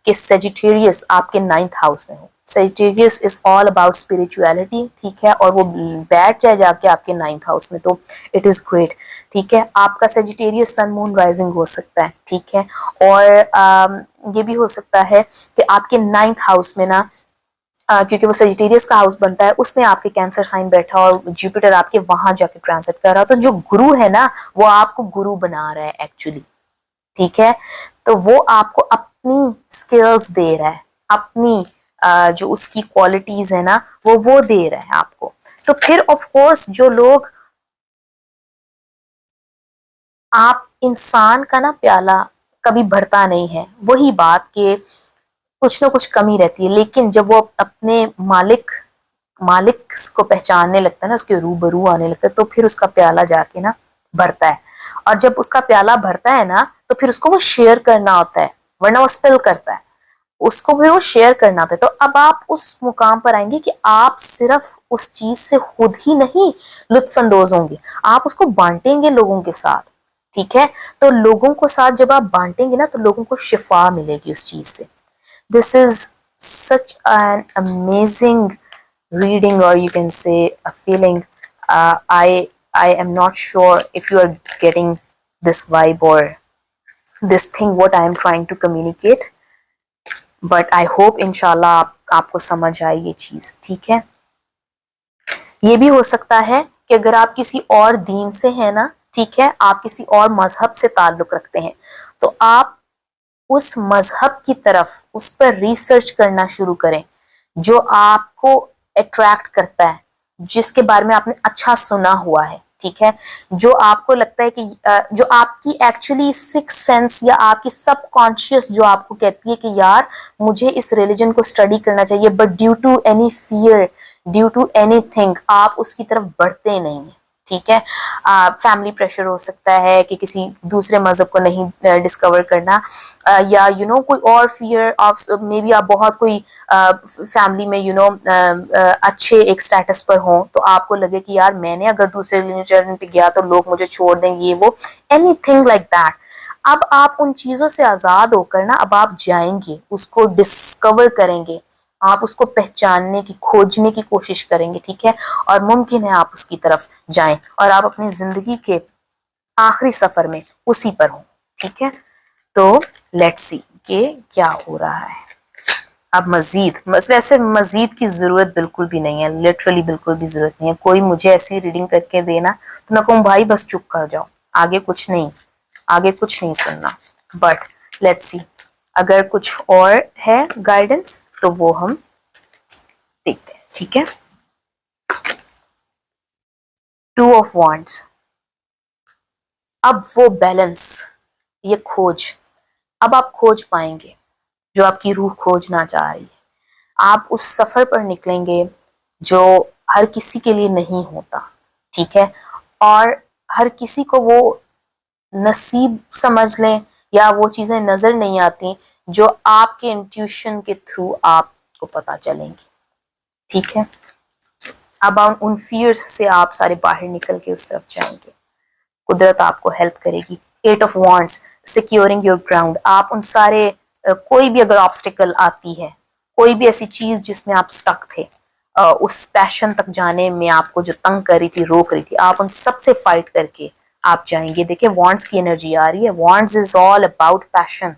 कि सेजिटेरियस आपके 9th हाउस में हो। Sagittarius is all about spirituality, ठीक है, और वो बैठ जाए जाके आपके 9th हाउस में, तो इट इज ग्रेट, ठीक है। आपका सेजिटेरियस सन मून राइजिंग हो सकता है, ठीक है। और ये भी हो सकता है कि आपके 9th हाउस में ना, क्योंकि वो सेजिटेरियस का हाउस बनता है, उसमें आपके कैंसर साइन बैठा और जुपिटर आपके वहां जाके ट्रांसिट कर रहा है, तो जो गुरु है ना वो आपको गुरु बना रहा है एक्चुअली, ठीक है। तो वो आपको अपनी स्किल्स दे रहा है, अपनी जो उसकी क्वालिटीज है ना वो दे रहा है आपको। तो फिर ऑफ कोर्स जो लोग, आप इंसान का ना प्याला कभी भरता नहीं है, वही बात कि कुछ ना कुछ कमी रहती है, लेकिन जब वो अपने मालिक मालिक को पहचानने लगता है ना, उसके रूबरू आने लगता है, तो फिर उसका प्याला जाके ना भरता है। और जब उसका प्याला भरता है ना तो फिर उसको वो शेयर करना होता है, वरना वो स्पिल करता है, उसको फिर वो शेयर करना होता है। तो अब आप उस मुकाम पर आएंगे कि आप सिर्फ उस चीज से खुद ही नहीं लुत्फ अंदोज होंगे, आप उसको बांटेंगे लोगों के साथ, ठीक है। तो लोगों को साथ जब आप बांटेंगे ना तो लोगों को शिफा मिलेगी उस चीज से। This is such an amazing reading, or you can say a feeling. I am not sure if you are getting this vibe or this thing what I am trying to communicate, but I hope inshallah आपको समझ आए ये चीज, ठीक है। ये भी हो सकता है कि अगर आप किसी और दीन से हैं ना, ठीक है, आप किसी और मजहब से ताल्लुक रखते हैं, तो आप उस मजहब की तरफ उस पर रिसर्च करना शुरू करें जो आपको अट्रैक्ट करता है, जिसके बारे में आपने अच्छा सुना हुआ है, ठीक है, जो आपको लगता है कि जो आपकी एक्चुअली सिक्स सेंस या आपकी सबकॉन्शियस जो आपको कहती है कि यार मुझे इस रिलीजन को स्टडी करना चाहिए, but due to any fear, due to anything आप उसकी तरफ बढ़ते नहीं हैं, ठीक है। फैमिली प्रेशर हो सकता है कि किसी दूसरे मजहब को नहीं डिस्कवर करना, या कोई और फियर ऑफ, मे बी आप बहुत कोई फैमिली में अच्छे एक स्टेटस पर हो, तो आपको लगे कि यार मैंने अगर दूसरे रिलीजन पे गया तो लोग मुझे छोड़ देंगे, ये वो, एनीथिंग लाइक दैट। अब आप उन चीजों से आजाद होकर ना, अब आप जाएंगे, उसको डिस्कवर करेंगे, आप उसको पहचानने की, खोजने की कोशिश करेंगे, ठीक है, और मुमकिन है आप उसकी तरफ जाएं और आप अपनी जिंदगी के आखिरी सफर में उसी पर हो, ठीक है। तो लेट्स सी कि क्या हो रहा है। अब वैसे मजीद की जरूरत बिल्कुल भी नहीं है, लिटरली बिल्कुल भी जरूरत नहीं है। कोई मुझे ऐसी रीडिंग करके देना तो मैं कहूँ भाई बस चुप कर जाओ, आगे कुछ नहीं, आगे कुछ नहीं सुनना। बट लेट्स सी, अगर कुछ और है गाइडेंस तो वो हम देखते हैं, ठीक है। 2 ऑफ वॉन्ड्स, अब वो बैलेंस, ये खोज, अब आप खोज पाएंगे जो आपकी रूह खोजना चाह रही है। आप उस सफर पर निकलेंगे जो हर किसी के लिए नहीं होता, ठीक है, और हर किसी को वो नसीब समझ लें या वो चीजें नजर नहीं आती जो आपके इंट्यूशन के थ्रू आपको पता चलेंगी, ठीक है। अब उन फियर्स से आप सारे बाहर निकल के उस तरफ जाएंगे, कुदरत आपको हेल्प करेगी। 8 of wands, securing your ground, आप उन सारे कोई भी अगर ऑब्स्टिकल आती है, कोई भी ऐसी चीज जिसमें आप स्टक थे, उस पैशन तक जाने में आपको जो तंग कर रही थी, रोक रही थी, आप उन सब से फाइट करके आप जाएंगे। देखिए वॉन्ड्स की एनर्जी आ रही है, wands is all about passion.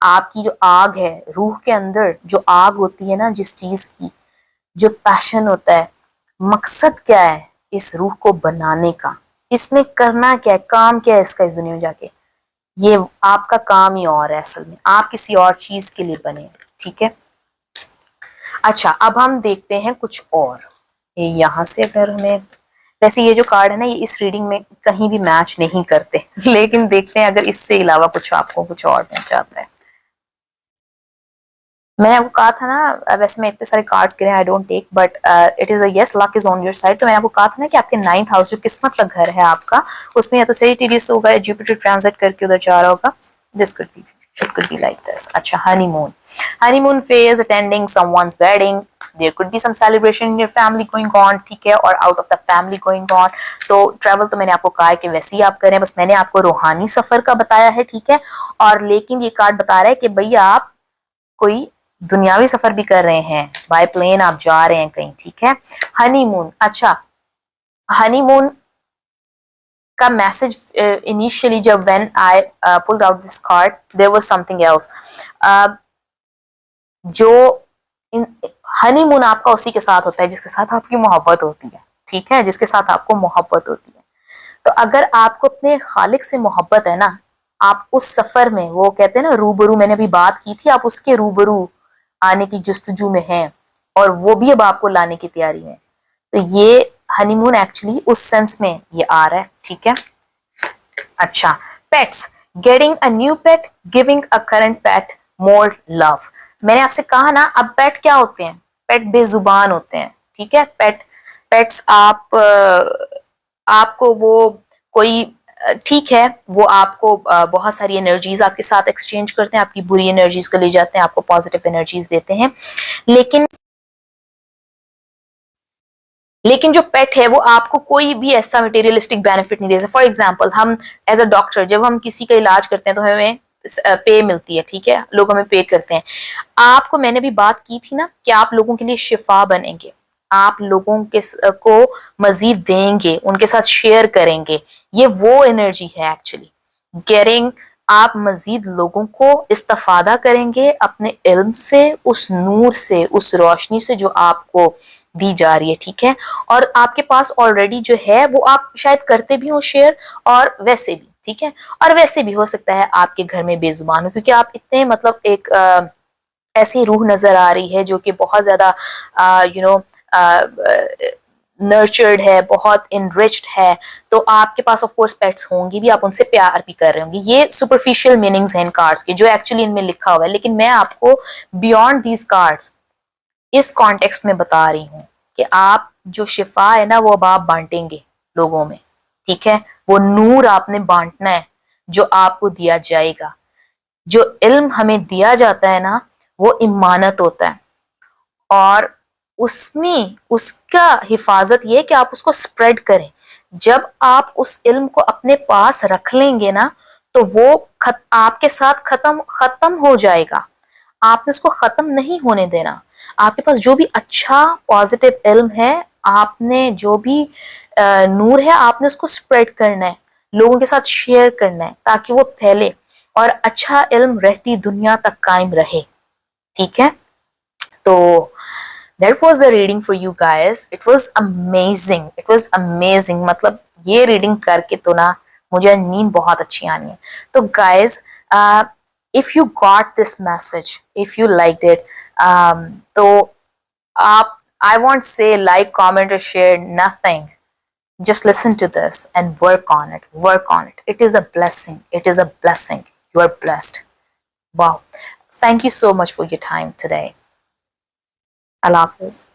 आपकी जो आग है रूह के अंदर, जो आग होती है ना जिस चीज की, जो पैशन होता है, मकसद क्या है इस रूह को बनाने का, इसने करना क्या है, काम क्या है इसका इस दुनिया में जाके, ये आपका काम ही और है, असल में आप किसी और चीज के लिए बने, ठीक है। अच्छा अब हम देखते हैं कुछ और, यहाँ से अगर हमें, वैसे ये जो कार्ड है ना ये इस रीडिंग में कहीं भी मैच नहीं करते लेकिन देखते हैं अगर इससे अलावा कुछ आपको कुछ और मिल जाता है। मैंने आपको कहा था ना, वैसे मैं इतने सारे कार्ड्स गिरे I don't take, but it is a yes, luck is on your side. तो मैंने आपको कहा था ना कि आपके 9th हाउस जो किस्मत का घर है आपका, उसमें या तो सेजिटेरियस होगा या जुपिटर ट्रांजिट करके उधर जा रहा होगा। This could be, it could be like this. अच्छा, honeymoon phase, attending someone's wedding, there could be some celebration in your family going on, ठीक है, और out of the family going on. तो ट्रैवल तो मैंने आपको कहा है कि वैसे ही आप करें, बस मैंने आपको रूहानी सफर का बताया है, ठीक है। और लेकिन ये कार्ड बता रहा है कि भैया आप कोई दुनियावी सफर भी कर रहे हैं, बाय प्लेन आप जा रहे हैं कहीं, ठीक है। हनीमून, अच्छा हनीमून का मैसेज इनिशियली जब when I pulled out this card there was something else. जो हनीमून आपका उसी के साथ होता है जिसके साथ आपकी मोहब्बत होती है, ठीक है, जिसके साथ आपको मोहब्बत होती है। तो अगर आपको अपने खालिक से मोहब्बत है ना, आप उस सफर में, वो कहते हैं ना रूबरू, मैंने अभी बात की थी, आप उसके रूबरू आने की जुस्तजू में हैं और वो भी अब आपको लाने की तैयारी में। तो ये हनीमून एक्चुअली उस सेंस में ये आ रहा है, ठीक है। अच्छा, pets, getting a new pet, giving a current pet more love. मैंने आपसे कहा ना, अब पेट क्या होते हैं, पेट बेजुबान होते हैं, ठीक है। पेट्स आपको वो कोई ठीक है, वो आपको बहुत सारी एनर्जीज आपके साथ एक्सचेंज करते हैं, आपकी बुरी एनर्जीज को ले जाते हैं, आपको पॉजिटिव एनर्जीज देते हैं, लेकिन जो पेट है वो आपको कोई भी ऐसा मटेरियलिस्टिक बेनिफिट नहीं दे सकता। फॉर एग्जाम्पल, हम एज अ डॉक्टर जब हम किसी का इलाज करते हैं तो हमें पे मिलती है, ठीक है, लोग हमें पे करते हैं। आपको मैंने भी बात की थी ना कि आप लोगों के लिए शिफा बनेंगे, आप लोगों के को मजीद देंगे, उनके साथ शेयर करेंगे, ये वो एनर्जी है एक्चुअली गेटिंग। आप मजीद लोगों को इस्तेफादा करेंगे अपने इल्म से, उस नूर से, उस रोशनी से जो आपको दी जा रही है, ठीक है। और आपके पास ऑलरेडी जो है वो आप शायद करते भी हो शेयर, और वैसे भी, ठीक है, और वैसे भी हो सकता है आपके घर में बेजुबान हो, क्योंकि आप इतने मतलब एक ऐसी रूह नजर आ रही है जो कि बहुत ज्यादा यू नो नर्चर्ड है, बहुत इनरिच्ड है, तो आपके पास ऑफ कोर्स पेट्स होंगी भी, आप उनसे प्यार भी कर रहे होंगे। ये सुपरफिशियल मीनिंग्स हैं इन कार्ड्स के, जो एक्चुअली इनमें लिखा हुआ है, लेकिन मैं आपको बियॉन्ड दीज कार्ड्स इस कॉन्टेक्स्ट में बता रही हूँ कि आप जो शिफा है ना, वो अब आप बांटेंगे लोगों में, ठीक है? वो नूर आपने बांटना है जो आपको दिया जाएगा। जो इल्म हमें दिया जाता है ना, वो इमानत होता है, और उसमें उसका हिफाजत ये है कि आप उसको स्प्रेड करें। जब आप उस इल्म को अपने पास रख लेंगे ना, तो वो आपके साथ खत्म खत्म हो जाएगा। आपने उसको खत्म नहीं होने देना। आपके पास जो भी अच्छा पॉजिटिव इल्म है, आपने जो भी नूर है, आपने उसको स्प्रेड करना है, लोगों के साथ शेयर करना है, ताकि वो फैले और अच्छा इल्म रहती दुनिया तक कायम रहे, ठीक है? तो that was the reading for you guys. It was amazing. It was amazing. मतलब ये रीडिंग करके तो ना मुझे नींद बहुत अच्छी आनी है। तो guys, if you got this message, if you liked it, तो आप, I won't say like, comment or share, nothing. Just listen to this and work on it. Work on it. It is a blessing. It is a blessing. You are blessed. Wow. Thank you so much for your time today. Allah Hafiz.